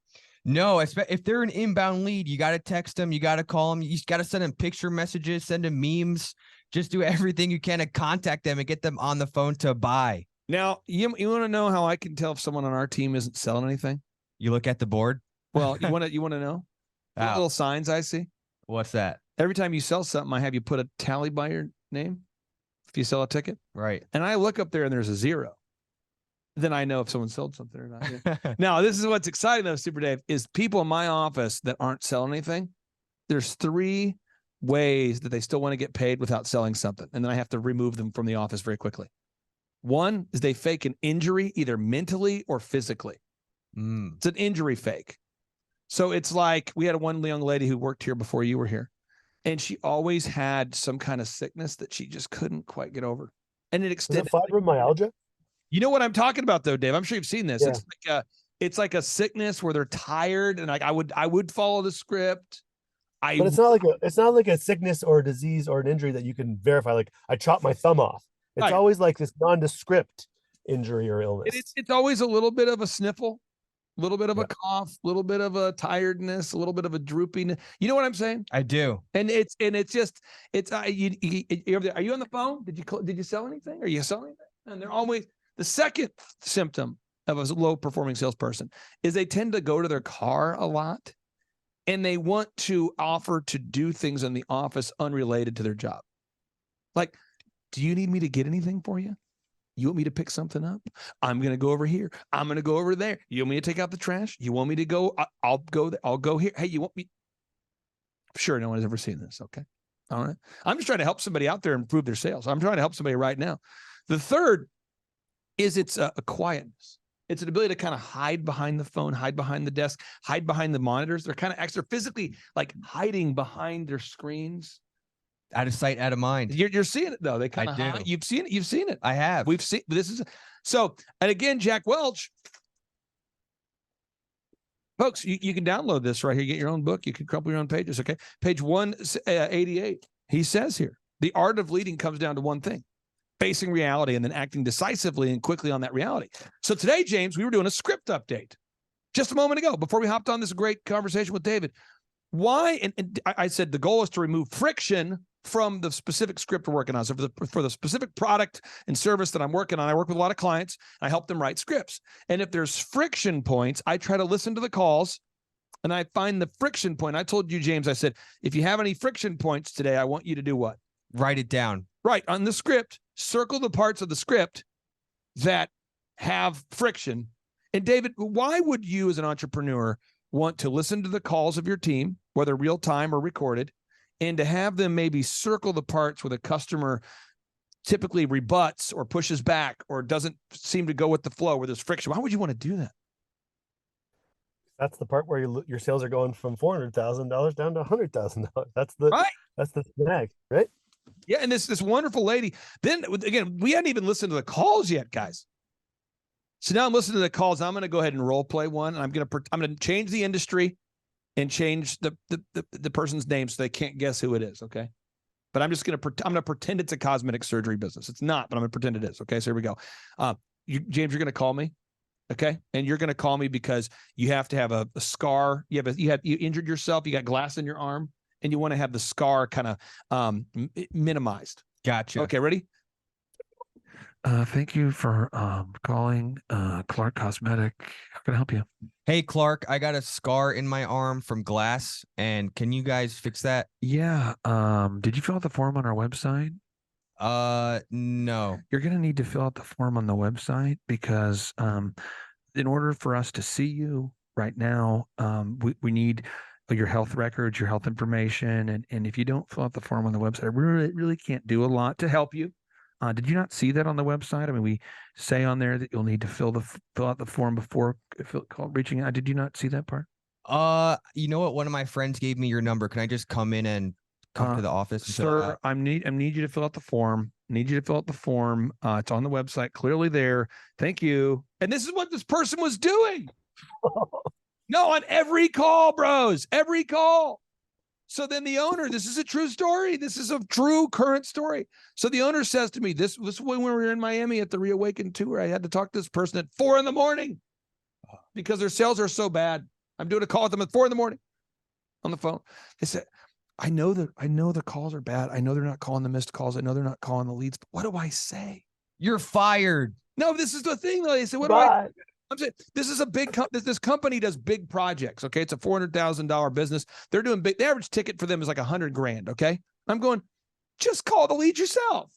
No, if they're an inbound lead, you got to text them, you got to call them, you got to send them picture messages, send them memes, just do everything you can to contact them and get them on the phone to buy. Now, you want to know how I can tell if someone on our team isn't selling anything? You look at the board. Well, you want to know? The little signs I see. What's that? Every time you sell something, I have you put a tally by your name. If you sell a ticket, right? And I look up there and there's a 0. Then I know if someone sold something or not. Now, this is what's exciting though, Super Dave, is people in my office that aren't selling anything. There's 3 ways that they still want to get paid without selling something. And then I have to remove them from the office very quickly. One is they fake an injury, either mentally or physically. It's an injury fake. So it's like we had one young lady who worked here before you were here. And she always had some kind of sickness that she just couldn't quite get over. And it extended. Is it fibromyalgia? You know what I'm talking about, though, Dave? I'm sure you've seen this. Yeah. It's like a sickness where they're tired, and like I would follow the script. But it's not like a sickness or a disease or an injury that you can verify. Like I chopped my thumb off. It's Right. always like this nondescript injury or illness. It's always a little bit of a sniffle, a little bit of a cough, a little bit of a tiredness, a little bit of a drooping. You know what I'm saying? I do. And it's are you on the phone? Did you sell anything? Are you selling anything? And they're always. The second symptom of a low performing salesperson is they tend to go to their car a lot and they want to offer to do things in the office unrelated to their job. Like, do you need me to get anything for you? You want me to pick something up? I'm going to go over here. I'm going to go over there. You want me to take out the trash? You want me to go? I'll go there. I'll go here. Hey, you want me? I'm sure no one has ever seen this. Okay. All right. I'm just trying to help somebody out there improve their sales. I'm trying to help somebody right now. The third is it's a quietness. It's an ability to kind of hide behind the phone, hide behind the desk, hide behind the monitors. They're kind of extra physically like hiding behind their screens. Out of sight, out of mind. You're seeing it though. They kind of do. hide. You've seen it. You've seen it. I have. We've seen this is so. And again, Jack Welch, folks, you can download this right here. Get your own book. You can crumple your own pages. Okay, page 188. He says here, the art of leading comes down to one thing: facing reality and then acting decisively and quickly on that reality. So today, James, we were doing a script update just a moment ago before we hopped on this great conversation with David. Why? And I said the goal is to remove friction from the specific script we're working on. So for the specific product and service that I'm working on, I work with a lot of clients. I help them write scripts. And if there's friction points, I try to listen to the calls and I find the friction point. I told you, James, I said, if you have any friction points today, I want you to do what? Write it down. Right. On the script, circle the parts of the script that have friction. And David, why would you as an entrepreneur want to listen to the calls of your team, whether real time or recorded, and to have them maybe circle the parts where the customer typically rebuts or pushes back or doesn't seem to go with the flow, where there's friction? Why would you want to do that? That's the part where your sales are going from $400,000 down to $100,000. That's the snag, right? Yeah, and this wonderful lady. Then again, we hadn't even listened to the calls yet, guys. So now I'm listening to the calls. I'm going to go ahead and role play one. And I'm going to change the industry and change the person's name so they can't guess who it is. Okay, but I'm going to pretend it's a cosmetic surgery business. It's not, but I'm going to pretend it is. Okay, so here we go. James, you're going to call me. Okay, and you're going to call me because you have to have a scar. You injured yourself. You got glass in your arm, and you want to have the scar kind of minimized. Gotcha. Okay, ready? Thank you for calling Clark Cosmetic. How can I help you? Hey, Clark, I got a scar in my arm from glass, and can you guys fix that? Yeah. Did you fill out the form on our website? No. You're going to need to fill out the form on the website because in order for us to see you right now, we need your health records, your health information. And if you don't fill out the form on the website, I really can't do a lot to help you. Did you not see that on the website? I mean, we say on there that you'll need to fill out the form before reaching out. Did you not see that part? You know what? One of my friends gave me your number. Can I just come in and come to the office? Sir, I need you to fill out the form. It's on the website, clearly there. Thank you. And this is what this person was doing. No, on every call, bros, every call. So then the owner, this is a true story. This is a true current story. So the owner says to me, this was when we were in Miami at the Reawaken tour. I had to talk to this person at 4 a.m. because their sales are so bad. I'm doing a call with them at 4 a.m. on the phone. They said, I know the calls are bad. I know they're not calling the missed calls. I know they're not calling the leads. But what do I say? You're fired. No, this is the thing though. They said, what do Bye. I'm saying this is a big this company does big projects. Okay. It's a $400,000 business. They're doing big. The average ticket for them is like $100,000. Okay. I'm going, just call the lead yourself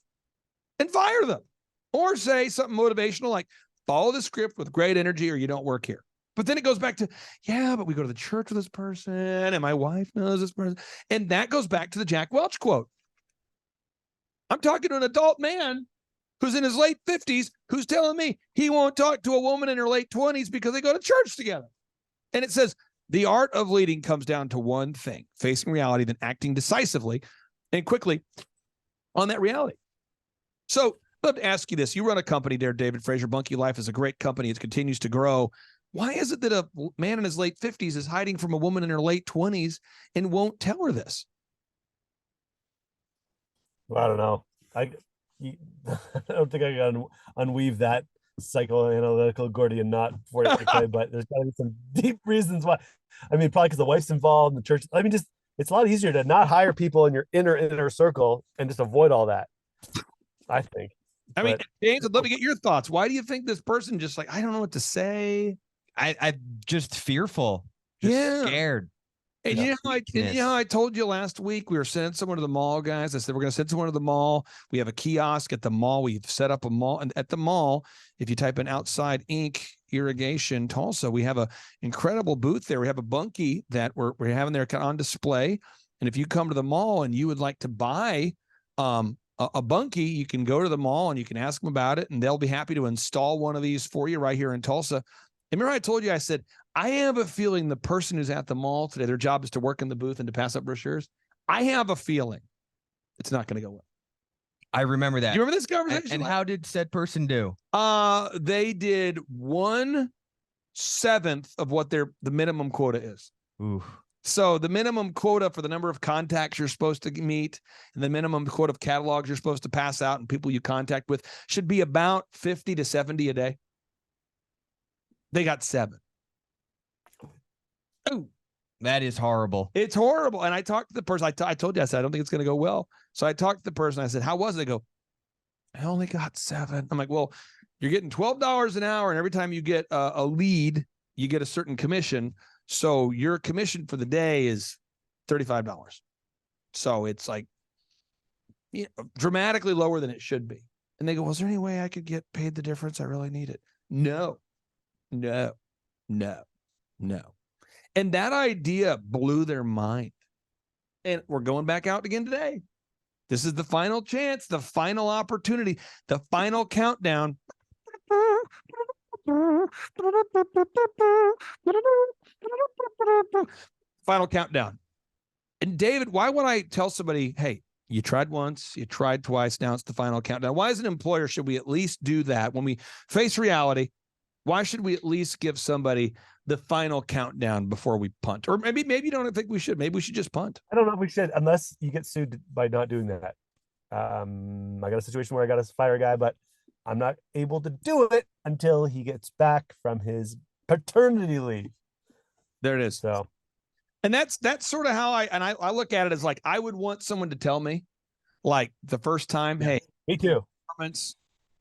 and fire them, or say something motivational like follow the script with great energy or you don't work here. But then it goes back to, yeah, but we go to the church with this person and my wife knows this person. And that goes back to the Jack Welch quote. I'm talking to an adult man who's in his late 50s, who's telling me he won't talk to a woman in her late 20s because they go to church together. And it says, the art of leading comes down to one thing, facing reality, then acting decisively and quickly on that reality. So I'd love to ask you this. You run a company there, David Fraser. Bunky Life is a great company. It continues to grow. Why is it that a man in his late 50s is hiding from a woman in her late 20s and won't tell her this? Well, I don't know. I don't think I can unweave that psychoanalytical Gordian knot for you, okay? But there's got to be some deep reasons why. I mean, probably because the wife's involved in the church. I mean, just it's a lot easier to not hire people in your inner circle and just avoid all that, I think. I mean, James, I'd love to get your thoughts. Why do you think this person just like, I don't know what to say? I'm just fearful, just scared. And you know how I told you last week we were sending someone to the mall, guys. I said we're going to send someone to the mall. We have a kiosk at the mall. We've set up a mall, and at the mall, if you type in outside ink irrigation Tulsa, we have an incredible booth there. We have a bunkie that we're having there on display. And if you come to the mall and you would like to buy a bunkie, you can go to the mall and you can ask them about it, and they'll be happy to install one of these for you right here in Tulsa. And remember I told you, I said, I have a feeling the person who's at the mall today, their job is to work in the booth and to pass up brochures. I have a feeling it's not going to go well. I remember that. You remember this conversation? And how did said person do? They did 1/7 of what the minimum quota is. Ooh. So the minimum quota for the number of contacts you're supposed to meet and the minimum quota of catalogs you're supposed to pass out and people you contact with should be about 50 to 70 a day. They got 7. Oh, that is horrible. It's horrible. And I talked to the person. I told you, I said, I don't think it's going to go well. So I talked to the person. I said, how was it? They go, I only got 7. I'm like, well, you're getting $12 an hour. And every time you get a lead, you get a certain commission. So your commission for the day is $35. So it's like dramatically lower than it should be. And they go, well, is there any way I could get paid the difference? I really need it. No. And that idea blew their mind. And we're going back out again today. This is the final chance, the final opportunity, the final countdown. Final countdown. And David, why would I tell somebody, hey, you tried once, you tried twice, now it's the final countdown? Why as an employer should we at least do that when we face reality? Why should we at least give somebody the final countdown before we punt? Or maybe you don't think we should. Maybe we should just punt. I don't know if we should, unless you get sued by not doing that. I got a situation where I got to fire a guy, but I'm not able to do it until he gets back from his paternity leave. There it is. So, and that's sort of how I look at it as like, I would want someone to tell me, like the first time, hey, me too.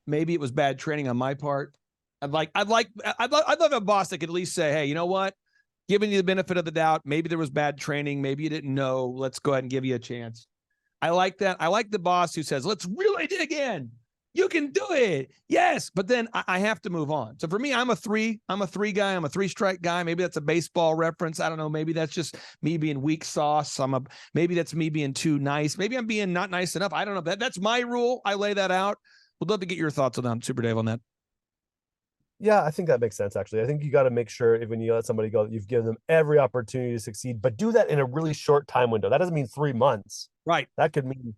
Maybe it was bad training on my part. I'd love a boss that could at least say, hey, you know what? Giving you the benefit of the doubt. Maybe there was bad training. Maybe you didn't know. Let's go ahead and give you a chance. I like that. I like the boss who says, let's really dig in. You can do it. Yes. But then I have to move on. So for me, I'm a 3 guy. I'm a 3-strike guy. Maybe that's a baseball reference. I don't know. Maybe that's just me being weak sauce. Maybe that's me being too nice. Maybe I'm being not nice enough. I don't know. That's my rule. I lay that out. Would love to get your thoughts on that, Super Dave, on that. Yeah, I think that makes sense, actually. I think you got to make sure when you let somebody go, you've given them every opportunity to succeed, but do that in a really short time window. That doesn't mean 3 months. Right. That could mean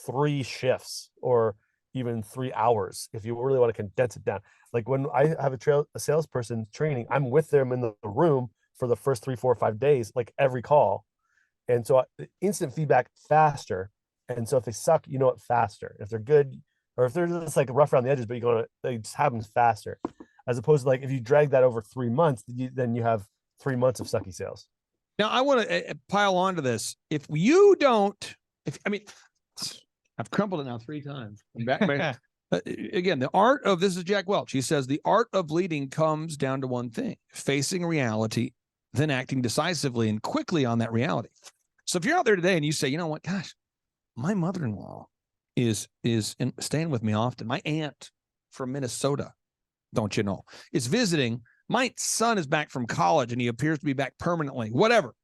3 shifts or even 3 hours if you really want to condense it down. Like when I have a salesperson training, I'm with them in the room for the first 3, 4, 5 days, like every call. And so instant feedback faster. And so if they suck, you know it faster. If they're good, or if they're just like rough around the edges, but they just happen faster. As opposed to like, if you drag that over 3 months, then you have 3 months of sucky sales. Now, I want to pile on to this. If you don't, I've crumpled it now 3 times. Again, the art of, this is Jack Welch. He says, the art of leading comes down to one thing: facing reality, then acting decisively and quickly on that reality. So if you're out there today and you say, you know what, gosh, my mother-in-law is staying with me often. My aunt from Minnesota, don't you know, is visiting. My son is back from college and he appears to be back permanently, whatever.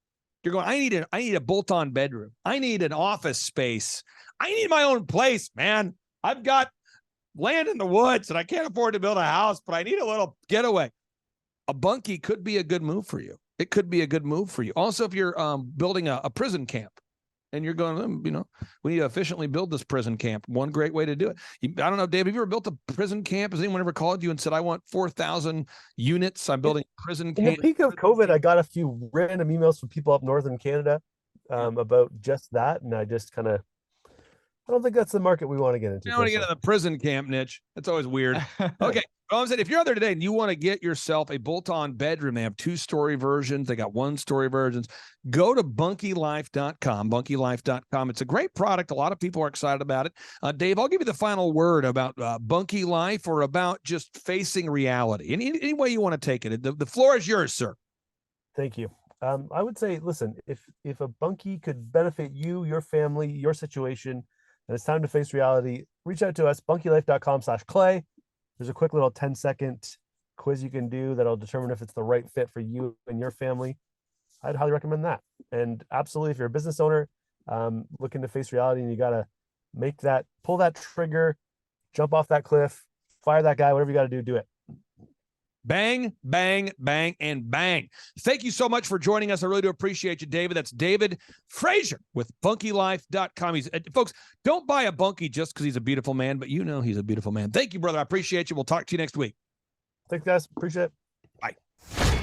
You're going, I need a bolt-on bedroom. I need an office space. I need my own place, man. I've got land in the woods and I can't afford to build a house, but I need a little getaway. A bunkie could be a good move for you. It could be a good move for you. Also, if you're building a prison camp and you're going, we need to efficiently build this prison camp. One great way to do it. I don't know, Dave, have you ever built a prison camp? Has anyone ever called you and said, I want 4,000 units? I'm building a prison camp. In the peak of COVID, I got a few random emails from people up north in Canada about just that. And I just kind of, I don't think that's the market we want to get into. You don't want to get in the prison camp niche. That's always weird. Okay. Well, I'm saying, if you're out there today and you want to get yourself a bolt-on bedroom, they have 2-story versions. They got 1-story versions. Go to bunkylife.com, bunkylife.com. It's a great product. A lot of people are excited about it. Dave, I'll give you the final word about Bunky Life, or about just facing reality. Any way you want to take it. The floor is yours, sir. Thank you. I would say, listen, if a bunkie could benefit you, your family, your situation, and it's time to face reality, reach out to us, bunkylife.com/Clay. There's a quick little 10-second quiz you can do that'll determine if it's the right fit for you and your family. I'd highly recommend that. And absolutely, if you're a business owner looking to face reality and you got to pull that trigger, jump off that cliff, fire that guy, whatever you got to do, do it. Bang, bang, bang, and bang. Thank you so much for joining us. I really do appreciate you, David. That's David Frazier with bunkylife.com. Folks, don't buy a bunkie just because he's a beautiful man, but you know he's a beautiful man. Thank you, brother. I appreciate you. We'll talk to you next week. Thanks, guys. Appreciate it. Bye.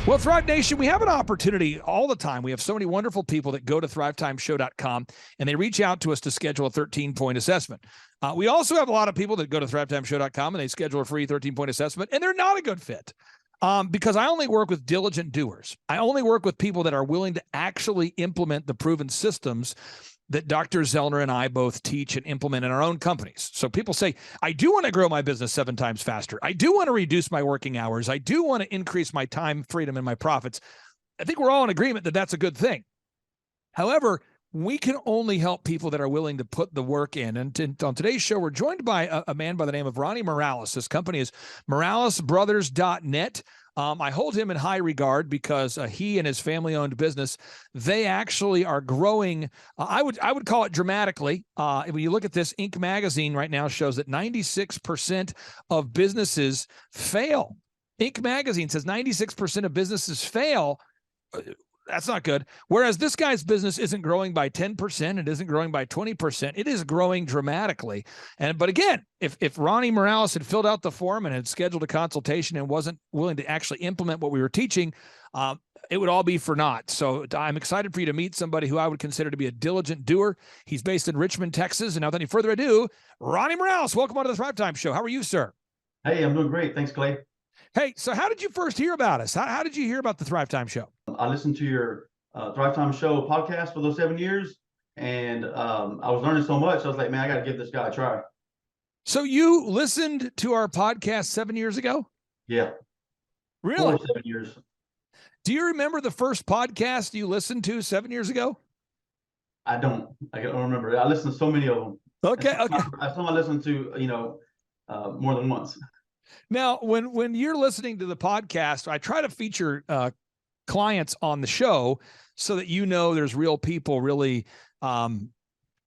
Well, Thrive Nation, we have an opportunity all the time. We have so many wonderful people that go to thrivetimeshow.com and they reach out to us to schedule a 13-point assessment. We also have a lot of people that go to thrivetimeshow.com and they schedule a free 13-point assessment, and they're not a good fit. Because I only work with diligent doers. I only work with people that are willing to actually implement the proven systems that Dr. Zellner and I both teach and implement in our own companies. So people say, I do want to grow my business 7 times faster. I do want to reduce my working hours. I do want to increase my time freedom and my profits. I think we're all in agreement that that's a good thing. However, we can only help people that are willing to put the work in. And on today's show, we're joined by a man by the name of Ronnie Morales. His company is moralesbrothers.net. I hold him in high regard because he and his family-owned business, they actually are growing. I would call it dramatically. When you look at this, Inc. magazine right now shows that 96% of businesses fail. Inc. magazine says 96% of businesses fail. That's not good. Whereas this guy's business isn't growing by 10%. It isn't growing by 20%. It is growing dramatically. But again, if Ronnie Morales had filled out the form and had scheduled a consultation and wasn't willing to actually implement what we were teaching, it would all be for naught. So I'm excited for you to meet somebody who I would consider to be a diligent doer. He's based in Richmond, Texas. And now, without any further ado, Ronnie Morales, welcome on to the Thrive Time Show. How are you, sir? Hey, I'm doing great. Thanks, Clay. Hey, so how did you first hear about us? How did you hear about the Thrive Time Show? I listened to your Thrive Time Show podcast for those 7 years, and I was learning so much. I was like, man, I got to give this guy a try. So you listened to our podcast 7 years ago? Yeah. Really? 7 years. Do you remember the first podcast you listened to 7 years ago? I don't remember. I listened to so many of them. Okay. I listened to, more than once. Now, when you're listening to the podcast, I try to feature clients on the show so that there's real people really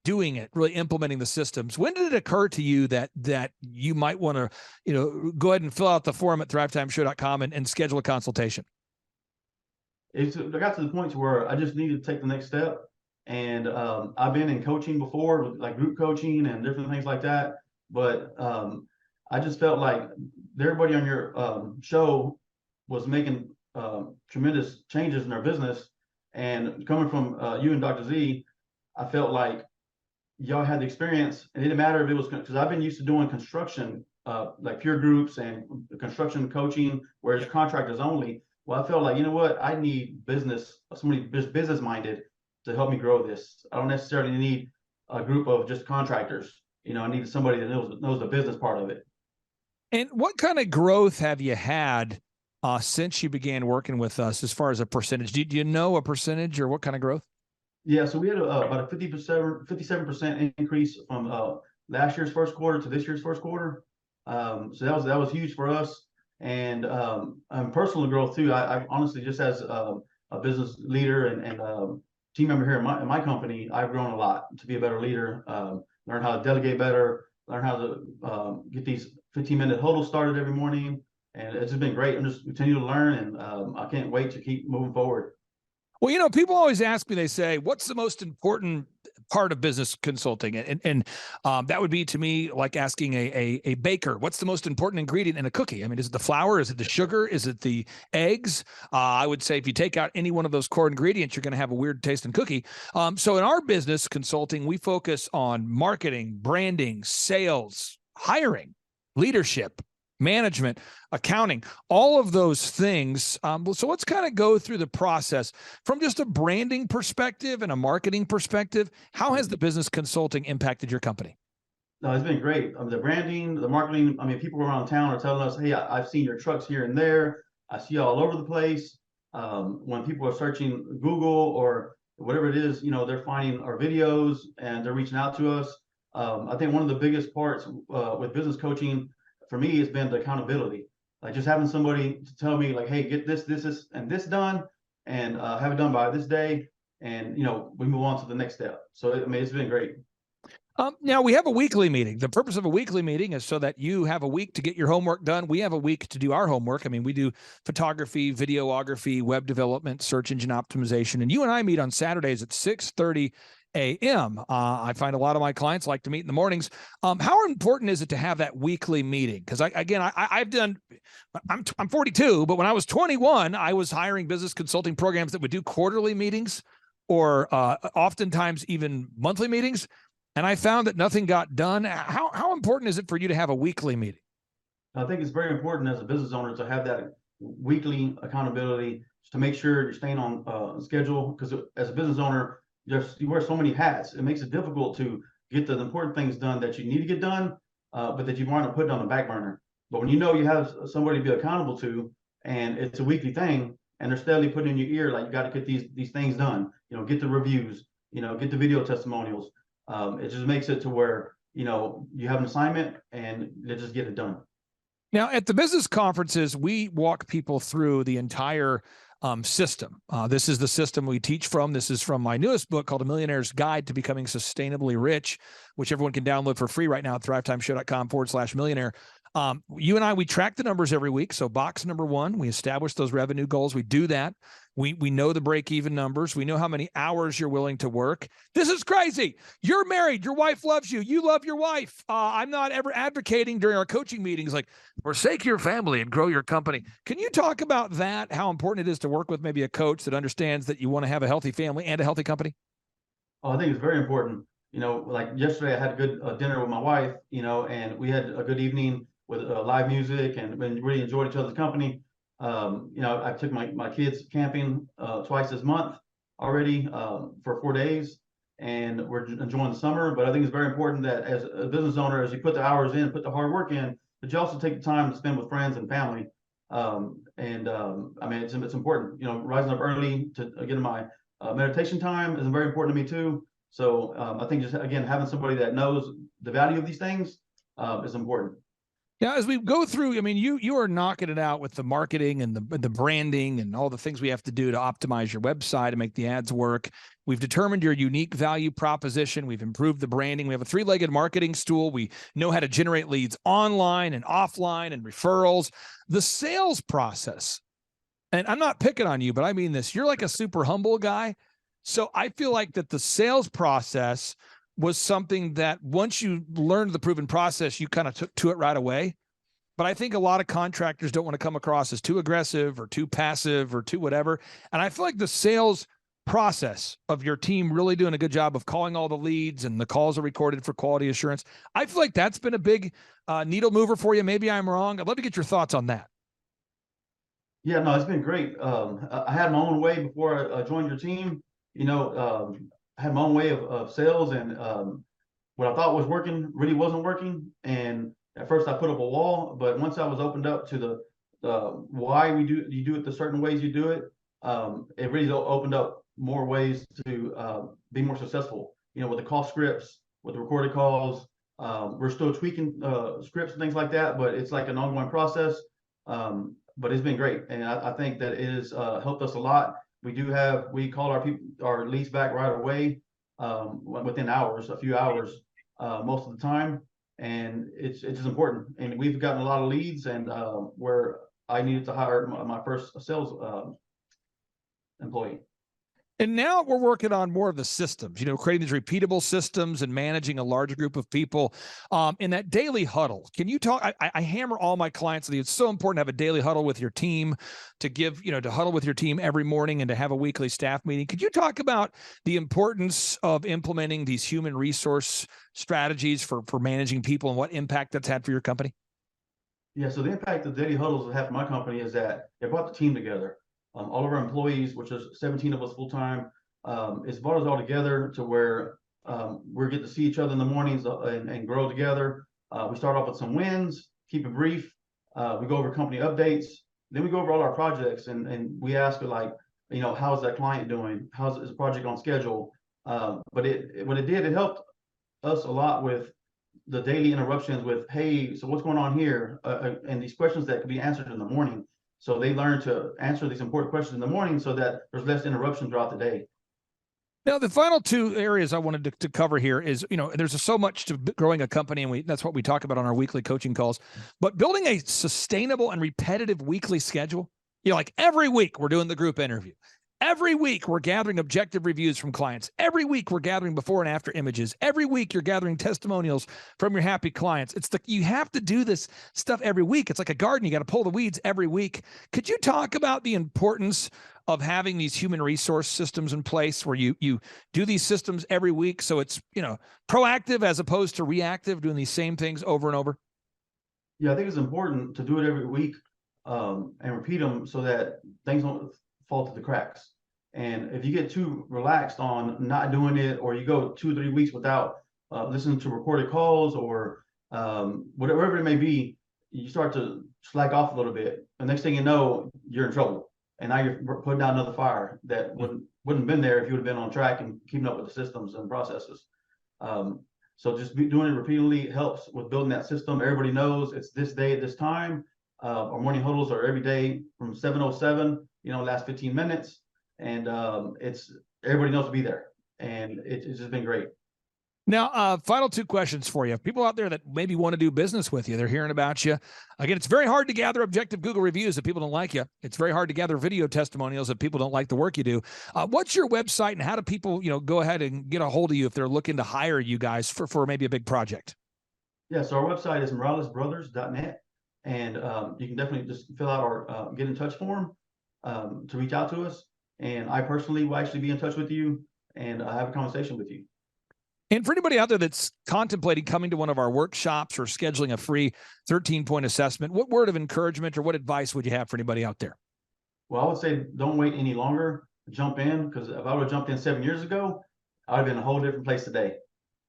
doing it, really implementing the systems. When did it occur to you that you might want to, go ahead and fill out the form at thrivetimeshow.com and schedule a consultation? I got to the point where I just needed to take the next step. And I've been in coaching before, like group coaching and different things like that. But I just felt like everybody on your show was making tremendous changes in their business. And coming from you and Dr. Z, I felt like y'all had the experience. It didn't matter if it was, because I've been used to doing construction, like peer groups and construction coaching, where it's contractors only. Well, I felt like, you know what, I need somebody business minded to help me grow this. I don't necessarily need a group of just contractors. I need somebody that knows the business part of it. And what kind of growth have you had since you began working with us as far as a percentage? Do you know a percentage or what kind of growth? Yeah, so we had about a 57% increase from last year's first quarter to this year's first quarter. So that was huge for us, and personal growth too. I honestly, just as a business leader and team member here in my company, I've grown a lot to be a better leader. Learn how to delegate better. Learn how to get these 15-minute huddles started every morning, and it's just been great. I'm just continue to learn, and I can't wait to keep moving forward. Well, people always ask me, they say, what's the most important part of business consulting? And that would be to me like asking a baker, what's the most important ingredient in a cookie? I mean, is it the flour? Is it the sugar? Is it the eggs? I would say if you take out any one of those core ingredients, you're going to have a weird tasting cookie. So in our business consulting, we focus on marketing, branding, sales, hiring, leadership, management, accounting, all of those things. So let's kind of go through the process from just a branding perspective and a marketing perspective. How has the business consulting impacted your company? No, it's been great. The branding, the marketing. I mean, people around town are telling us, "Hey, I've seen your trucks here and there. I see you all over the place." When people are searching Google or whatever it is, they're finding our videos and they're reaching out to us. I think one of the biggest parts with business coaching for me has been the accountability. Like just having somebody to tell me like, hey, get this, and this done, and have it done by this day, and we move on to the next step. So I mean, it's been great. Now we have a weekly meeting. The purpose of a weekly meeting is so that you have a week to get your homework done. We have a week to do our homework. I mean, we do photography, videography, web development, search engine optimization, and you and I meet on Saturdays at 6:30 a.m. I find a lot of my clients like to meet in the mornings. How important is it to have that weekly meeting? Because I'm 42, but when I was 21, I was hiring business consulting programs that would do quarterly meetings or oftentimes even monthly meetings. And I found that nothing got done. How important is it for you to have a weekly meeting? I think it's very important as a business owner to have that weekly accountability to make sure you're staying on schedule. Because as a business owner, you wear so many hats. It makes it difficult to get the important things done that you need to get done, but that you want to put on the back burner. But when you have somebody to be accountable to, and it's a weekly thing, and they're steadily putting in your ear, like you got to get these things done. Get the reviews. Get the video testimonials. It just makes it to where you have an assignment and they just get it done. Now, at the business conferences, we walk people through the entire system. This is the system we teach from. This is from my newest book called A Millionaire's Guide to Becoming Sustainably Rich, which everyone can download for free right now at thrivetimeshow.com/millionaire. You and I, we track the numbers every week. So box number 1, we establish those revenue goals. We do that. We know the break-even numbers. We know how many hours you're willing to work. This is crazy. You're married. Your wife loves you. You love your wife. I'm not ever advocating during our coaching meetings like, forsake your family and grow your company. Can you talk about that, how important it is to work with maybe a coach that understands that you want to have a healthy family and a healthy company? Oh, I think it's very important. Like yesterday I had a good dinner with my wife, and we had a good evening with live music and really enjoyed each other's company. I took my kids camping twice this month already for 4 days, and we're enjoying the summer. But I think it's very important that as a business owner, as you put the hours in, put the hard work in, that you also take the time to spend with friends and family. I mean, it's important. Rising up early to get my meditation time is very important to me too. So I think just again having somebody that knows the value of these things is important. Now, as we go through, I mean, you are knocking it out with the marketing and the branding and all the things we have to do to optimize your website and make the ads work. We've determined your unique value proposition. We've improved the branding. We have a 3-legged marketing stool. We know how to generate leads online and offline and referrals. The sales process, and I'm not picking on you, but I mean this, you're like a super humble guy. So I feel like that the sales process was something that once you learned the proven process, you kind of took to it right away. But I think a lot of contractors don't want to come across as too aggressive or too passive or too whatever. And I feel like the sales process of your team really doing a good job of calling all the leads and the calls are recorded for quality assurance. I feel like that's been a big needle mover for you. Maybe I'm wrong. I'd love to get your thoughts on that. Yeah, no, it's been great. I had my own way before I joined your team. I had my own way of sales, and what I thought was working really wasn't working. And at first I put up a wall, but once I was opened up to the why you do it the certain ways you do it, it really opened up more ways to be more successful. With the call scripts, with the recorded calls, we're still tweaking scripts and things like that, but it's like an ongoing process. But it's been great, and I think that it has helped us a lot. We call our leads back right away, within hours, a few hours, most of the time, and it's just important. And we've gotten a lot of leads, and where I needed to hire my first sales employee. And now we're working on more of the systems, creating these repeatable systems and managing a larger group of people in that daily huddle. Can you talk? I hammer all my clients that it's so important to have a daily huddle with your team, to huddle with your team every morning and to have a weekly staff meeting. Could you talk about the importance of implementing these human resource strategies for managing people and what impact that's had for your company? Yeah, so the impact of daily huddles have for my company is that it brought the team together. All of our employees, which is 17 of us full time, it's brought us all together to where we get to see each other in the mornings and grow together. We start off with some wins, keep it brief. We go over company updates. Then we go over all our projects and we ask like, how's that client doing? Is the project on schedule? But what it did, it helped us a lot with the daily interruptions with, hey, so what's going on here? And these questions that could be answered in the morning. So they learn to answer these important questions in the morning so that there's less interruption throughout the day. Now, the final two areas I wanted to cover here is, there's so much to growing a company, and that's what we talk about on our weekly coaching calls. But building a sustainable and repetitive weekly schedule, like every week we're doing the group interview. Every week, we're gathering objective reviews from clients. Every week, we're gathering before and after images. Every week, you're gathering testimonials from your happy clients. You have to do this stuff every week. It's like a garden. You got to pull the weeds every week. Could you talk about the importance of having these human resource systems in place where you do these systems every week so it's, proactive as opposed to reactive, doing these same things over and over? Yeah, I think it's important to do it every week and repeat them so that things don't fall through the cracks. And if you get too relaxed on not doing it, or you go 2 or 3 weeks without listening to recorded calls or whatever it may be, you start to slack off a little bit. The next thing you know, you're in trouble. And now you're putting out another fire that wouldn't have been there if you would have been on track and keeping up with the systems and processes. So just doing it repeatedly helps with building that system. Everybody knows it's this day at this time. Our morning huddles are every day from 7:07, last 15 minutes. And it's everybody knows to be there, and it's just been great. Now, final two questions for you. People out there that maybe want to do business with you, they're hearing about you. Again, it's very hard to gather objective Google reviews if people don't like you. It's very hard to gather video testimonials if people don't like the work you do. What's your website, and how do people, go ahead and get a hold of you if they're looking to hire you guys for maybe a big project? Yeah, so our website is moralesbrothers.net, and you can definitely just fill out our get in touch form to reach out to us. And I personally will actually be in touch with you and have a conversation with you. And for anybody out there that's contemplating coming to one of our workshops or scheduling a free 13-point assessment, what word of encouragement or what advice would you have for anybody out there? Well, I would say don't wait any longer. Jump in, because if I would have jumped in 7 years ago, I would have been in a whole different place today.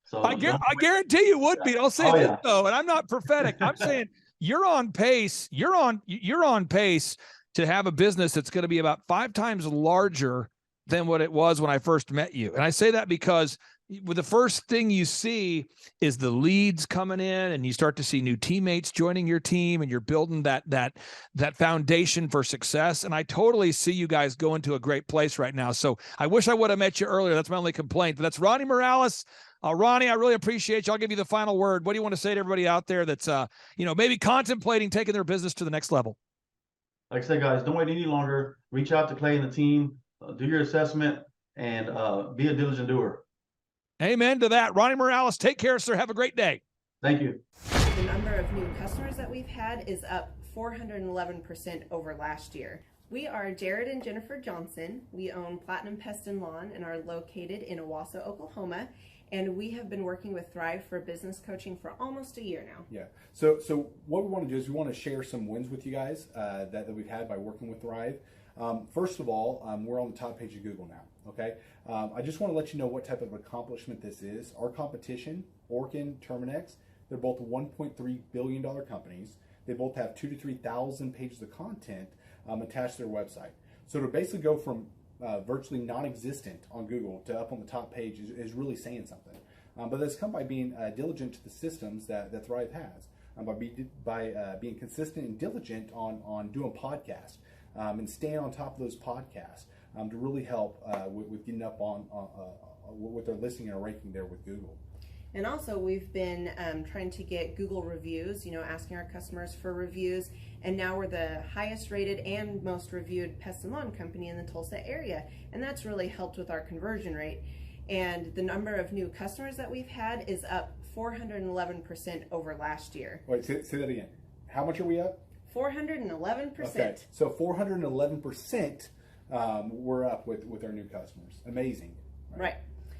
So I guarantee you would be. I'll say this though, and I'm not prophetic. I'm saying you're on pace. You're on pace to have a business that's going to be about 5 times larger than what it was when I first met you. And I say that because the first thing you see is the leads coming in, and you start to see new teammates joining your team, and you're building that foundation for success. And I totally see you guys going to a great place right now. So I wish I would have met you earlier. That's my only complaint. But that's Ronnie Morales. Ronnie, I really appreciate you. I'll give you the final word. What do you want to say to everybody out there that's maybe contemplating taking their business to the next level? Like I said, guys, don't wait any longer. Reach out to Clay and the team, do your assessment, and be a diligent doer. Amen to that. Ronnie Morales, take care, sir. Have a great day. Thank you. The number of new customers that we've had is up 411% over last year. We are Jared and Jennifer Johnson. We own Platinum Pest and Lawn and are located in Owasso, Oklahoma. And we have been working with Thrive for business coaching for almost a year now. Yeah. So what we want to do is we want to share some wins with you guys that we've had by working with Thrive. First of all, we're on the top page of Google now. Okay. I just want to let you know what type of accomplishment this is. Our competition, Orkin, Terminex, they're both $1.3 billion companies. They both have 2,000 to 3,000 pages of content attached to their website. So to basically go from virtually non-existent on Google to up on the top page is really saying something. But that's come by being diligent to the systems that Thrive has, by being consistent and diligent on doing podcasts and staying on top of those podcasts to really help with getting up on with their listing and ranking there with Google. And also we've been trying to get Google reviews, asking our customers for reviews. And now we're the highest rated and most reviewed pest and lawn company in the Tulsa area. And that's really helped with our conversion rate. And the number of new customers that we've had is up 411% over last year. Wait, say that again. How much are we up? 411%. Okay, so 411% we're up with our new customers. Amazing. Right.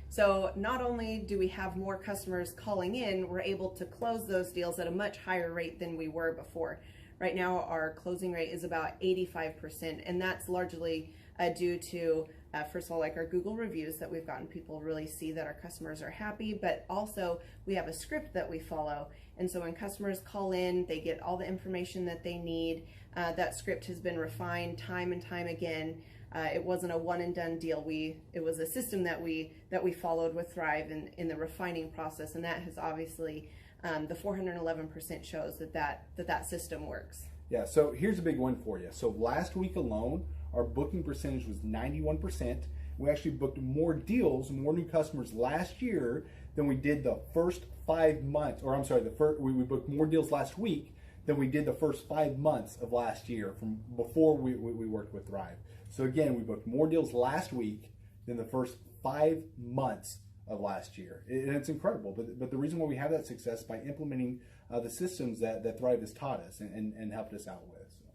So not only do we have more customers calling in, we're able to close those deals at a much higher rate than we were before. Right now, our closing rate is about 85%, and that's largely due to, first of all, like our Google reviews that we've gotten people really see that our customers are happy, but also we have a script that we follow. And so when customers call in, they get all the information that they need. That script has been refined time and time again. It wasn't a one and done deal. It was a system that we followed with Thrive in the refining process, and that has obviously the 411% shows that system works. Yeah. So here's a big one for you. So last week alone, our booking percentage was 91%. We actually booked more deals, more new customers last year than we did the first 5 months. Or I'm sorry, we booked more deals last week than we did the first 5 months of last year from before we worked with Thrive. So again, we booked more deals last week than the first 5 months of last year. And it's incredible. But the reason why we have that success is by implementing the systems that Thrive has taught us and helped us out with. So.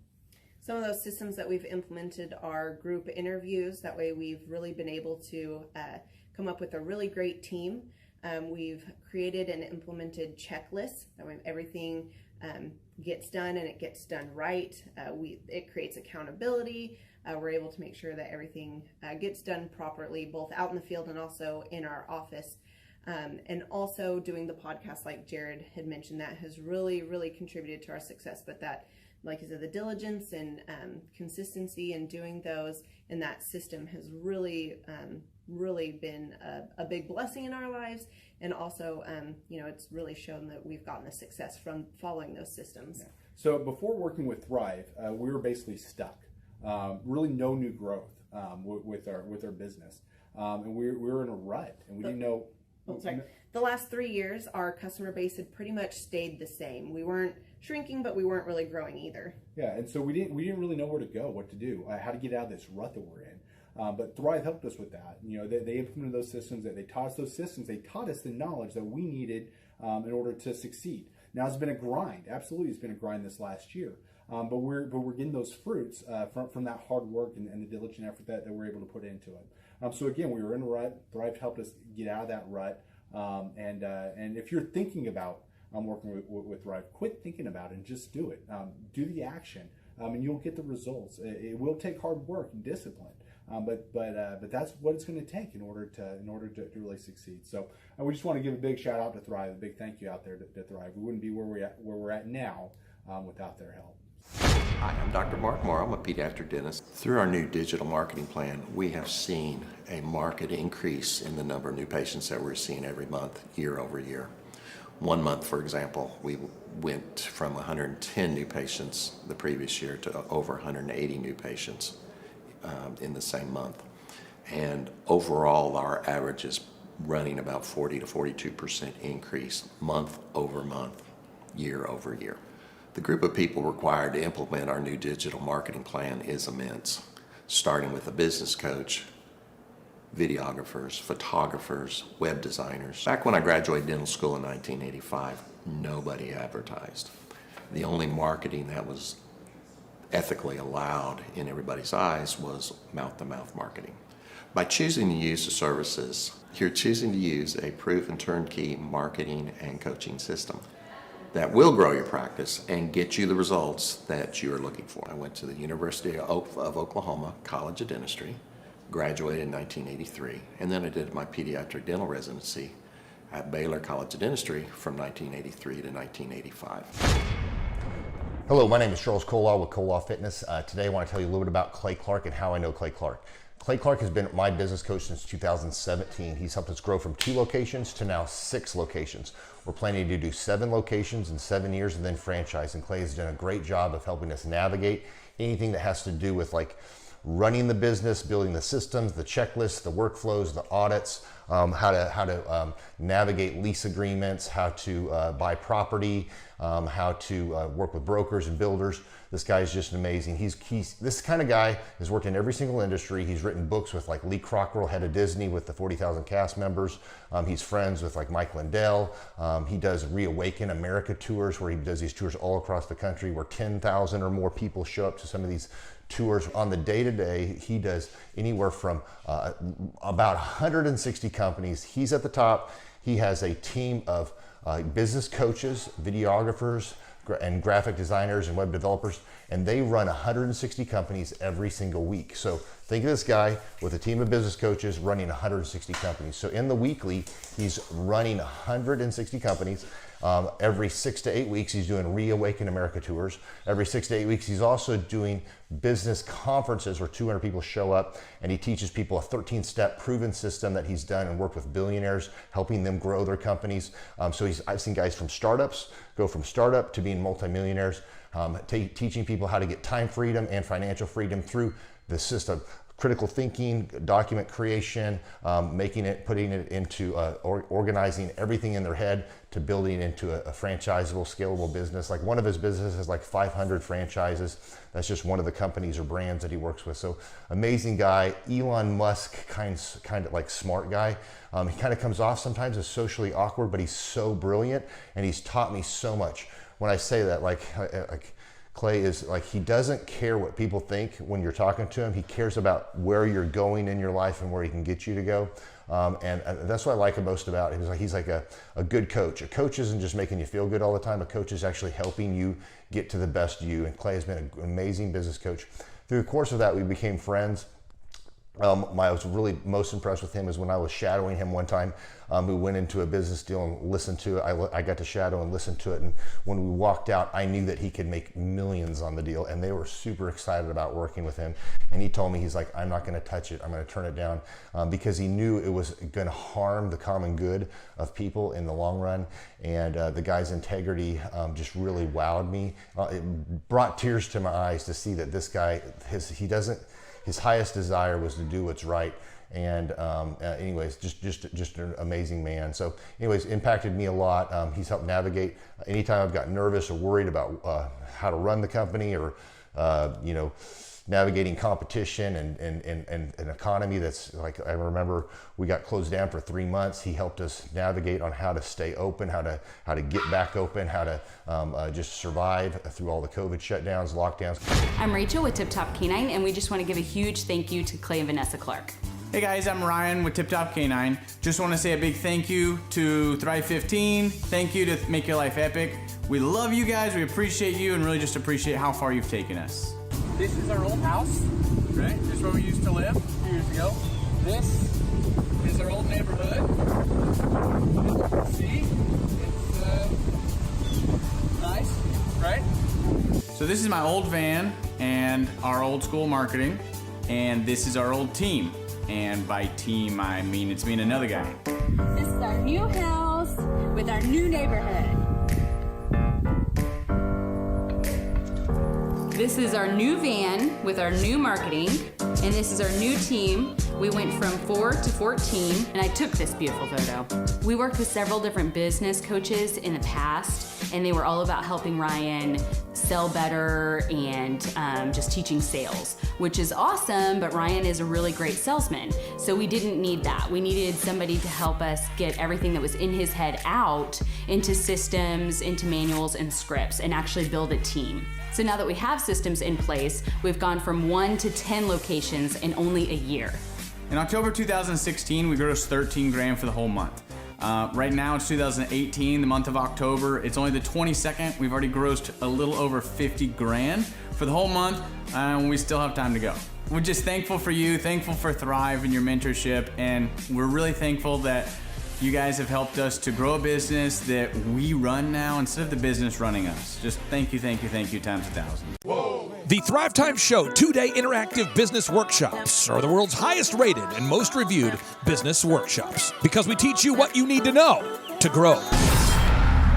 Some of those systems that we've implemented are group interviews. That way we've really been able to come up with a really great team. We've created and implemented checklists. That way everything gets done and it gets done right. It creates accountability. We're able to make sure that everything gets done properly, both out in the field and also in our office. And also doing the podcast, like Jared had mentioned, that has really, really contributed to our success. But that, like I said, the diligence and consistency in doing those and that system has really, really been a big blessing in our lives. And also, it's really shown that we've gotten the success from following those systems. Yeah. So before working with Thrive, we were basically stuck. Really no new growth with our business. And we were in a rut and we didn't know. The last 3 years, our customer base had pretty much stayed the same. We weren't shrinking, but we weren't really growing either. Yeah, and so we didn't really know where to go, what to do, how to get out of this rut that we're in. But Thrive helped us with that. They implemented those systems. That they taught us those systems. They taught us the knowledge that we needed in order to succeed. Now it's been a grind. Absolutely, it's been a grind this last year. But we're getting those fruits from that hard work and the diligent effort that we're able to put into it. So again, we were in a rut. Thrive helped us get out of that rut. And if you're thinking about working with Thrive, quit thinking about it and just do it. Do the action, and you'll get the results. It will take hard work and discipline, but that's what it's going to take in order to really succeed. So we just want to give a big shout out to Thrive, a big thank you out there to Thrive. We wouldn't be where we're at now without their help. Hi, I'm Dr. Mark Moore. I'm a pediatric dentist. Through our new digital marketing plan, we have seen a marked increase in the number of new patients that we're seeing every month, year over year. 1 month, for example, we went from 110 new patients the previous year to over 180 new patients in the same month. And overall, our average is running about 40 to 42% increase month over month, year over year. The group of people required to implement our new digital marketing plan is immense, starting with a business coach, videographers, photographers, web designers. Back when I graduated dental school in 1985, nobody advertised. The only marketing that was ethically allowed in everybody's eyes was mouth-to-mouth marketing. By choosing to use the services, you're choosing to use a proven turnkey marketing and coaching system that will grow your practice and get you the results that you're looking for. I went to the University of Oklahoma College of Dentistry, graduated in 1983, and then I did my pediatric dental residency at Baylor College of Dentistry from 1983 to 1985. Hello, my name is Charles Colaw with Colaw Fitness. Today I want to tell you a little bit about Clay Clark and how I know Clay Clark. Clay Clark has been my business coach since 2017. He's helped us grow from 2 locations to now 6 locations. We're planning to do 7 locations in 7 years and then franchise. And Clay has done a great job of helping us navigate anything that has to do with like running the business, building the systems, the checklists, the workflows, the audits, how to navigate lease agreements, how to buy property, how to work with brokers and builders. This guy is just amazing. He's this kind of guy has worked in every single industry. He's written books with like Lee Cockrell, head of Disney, with the 40,000 cast members. He's friends with like Mike Lindell. He does Reawaken America tours, where he does these tours all across the country, where 10,000 or more people show up to some of these tours. On the day-to-day, he does anywhere from about 160 companies. He's at the top. He has a team of business coaches, videographers, and graphic designers and web developers, and they run 160 companies every single week. So think of this guy with a team of business coaches running 160 companies. So in the weekly, he's running 160 companies. Every 6 to 8 weeks, he's doing Reawaken America tours. Every 6 to 8 weeks, he's also doing business conferences where 200 people show up, and he teaches people a 13-step proven system that he's done and worked with billionaires, helping them grow their companies. I've seen guys from startups go from startup to being multimillionaires, teaching people how to get time freedom and financial freedom through the system. Critical thinking, document creation, putting it into organizing everything in their head to building into a franchisable, scalable business. Like one of his businesses has like 500 franchises. That's just one of the companies or brands that he works with. So amazing guy. Elon Musk kind of like smart guy. He kind of comes off sometimes as socially awkward, but he's so brilliant, and he's taught me so much. When I say that, like Clay is like, he doesn't care what people think when you're talking to him. He cares about where you're going in your life and where he can get you to go. And that's what I like most about him. He's like a good coach. A coach isn't just making you feel good all the time. A coach is actually helping you get to the best you. And Clay has been an amazing business coach. Through the course of that, we became friends. I was really most impressed with him is when I was shadowing him one time. We went into a business deal and listened to it. I got to shadow and listen to it. And when we walked out, I knew that he could make millions on the deal. And they were super excited about working with him. And he told me, he's like, I'm not going to touch it. I'm going to turn it down, because he knew it was going to harm the common good of people in the long run. And the guy's integrity just really wowed me. It brought tears to my eyes to see that this guy, his highest desire was to do what's right. And anyways, just an amazing man. So anyways, impacted me a lot. He's helped navigate anytime I've got nervous or worried about how to run the company, or navigating competition and an economy that's like, I remember we got closed down for 3 months. He helped us navigate on how to stay open, how to get back open, how to just survive through all the COVID shutdowns, lockdowns. I'm Rachel with Tip Top Canine, and we just want to give a huge thank you to Clay and Vanessa Clark. Hey guys, I'm Ryan with Tip Top Canine. Just want to say a big thank you to Thrive 15. Thank you to Make Your Life Epic. We love you guys, we appreciate you, and really just appreciate how far you've taken us. This is our old house, right? This is where we used to live a few years ago. This is our old neighborhood. See, it's nice, right? So this is my old van and our old school marketing, and this is our old team. And by team, I mean it's me and another guy. This is our new house with our new neighborhood. This is our new van with our new marketing, and this is our new team. We went from 4 to 14, and I took this beautiful photo. We worked with several different business coaches in the past, and they were all about helping Ryan sell better and just teaching sales, which is awesome, but Ryan is a really great salesman. So we didn't need that. We needed somebody to help us get everything that was in his head out into systems, into manuals and scripts, and actually build a team. So now that we have systems in place, we've gone from 1 to 10 locations in only a year. In October 2016, we grossed 13 grand for the whole month. Right now it's 2018, the month of October. It's only the 22nd. We've already grossed a little over 50 grand for the whole month, and we still have time to go. We're just thankful for you, thankful for Thrive and your mentorship, and we're really thankful that you guys have helped us to grow a business that we run now instead of the business running us. Just thank you times 1,000. The Thrive Time Show 2-day interactive business workshops are the world's highest rated and most reviewed business workshops because we teach you what you need to know to grow.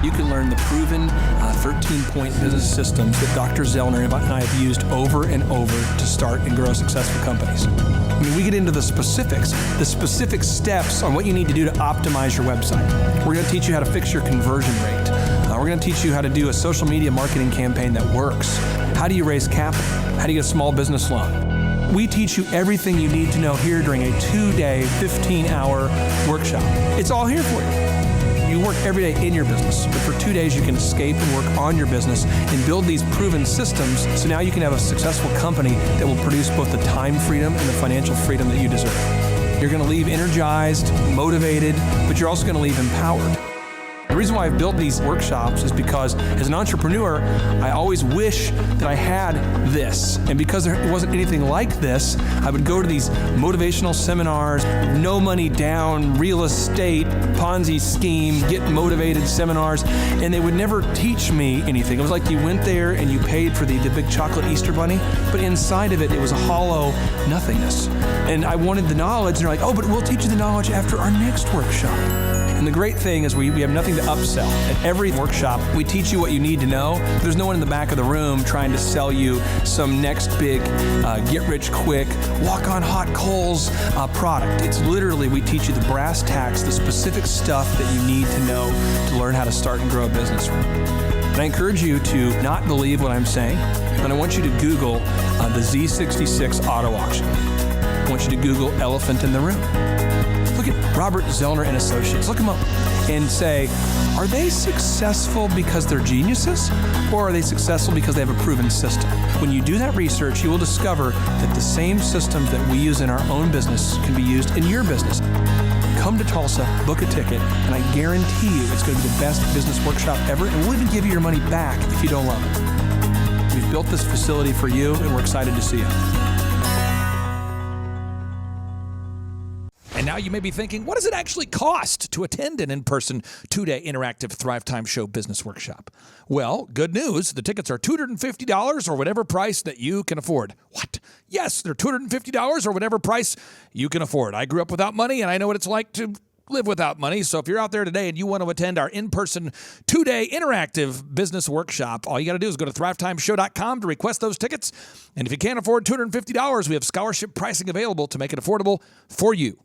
You can learn the proven 13-point business systems that Dr. Zellner and I have used over and over to start and grow successful companies. I mean, we get into the specific steps on what you need to do to optimize your website. We're going to teach you how to fix your conversion rate. We're going to teach you how to do a social media marketing campaign that works. How do you raise capital? How do you get a small business loan? We teach you everything you need to know here during a 2-day, 15-hour workshop. It's all here for you. You work every day in your business, but for 2 days you can escape and work on your business and build these proven systems so now you can have a successful company that will produce both the time freedom and the financial freedom that you deserve. You're going to leave energized, motivated, but you're also going to leave empowered. The reason why I've built these workshops is because as an entrepreneur, I always wish that I had this. And because there wasn't anything like this, I would go to these motivational seminars, no money down, real estate, Ponzi scheme, get motivated seminars, and they would never teach me anything. It was like you went there and you paid for the big chocolate Easter bunny, but inside of it, it was a hollow nothingness. And I wanted the knowledge, and they're like, oh, but we'll teach you the knowledge after our next workshop. And the great thing is we have nothing to upsell. At every workshop, we teach you what you need to know. There's no one in the back of the room trying to sell you some next big get-rich-quick, walk-on-hot coals product. It's literally, we teach you the brass tacks, the specific stuff that you need to know to learn how to start and grow a business. And I encourage you to not believe what I'm saying, and I want you to Google the Z66 auto auction. I want you to Google elephant in the room. Look at Robert Zellner and Associates. Look them up and say, are they successful because they're geniuses, or are they successful because they have a proven system? When you do that research, you will discover that the same systems that we use in our own business can be used in your business. Come to Tulsa, book a ticket, and I guarantee you it's going to be the best business workshop ever, and we'll even give you your money back if you don't love it. We've built this facility for you, and we're excited to see you. And now you may be thinking, what does it actually cost to attend an in-person 2-day interactive Thrive Time Show business workshop? Well, good news. The tickets are $250 or whatever price that you can afford. What? Yes, they're $250 or whatever price you can afford. I grew up without money, and I know what it's like to live without money. So if you're out there today and you want to attend our in-person 2-day interactive business workshop, all you got to do is go to thrivetimeshow.com to request those tickets. And if you can't afford $250, we have scholarship pricing available to make it affordable for you.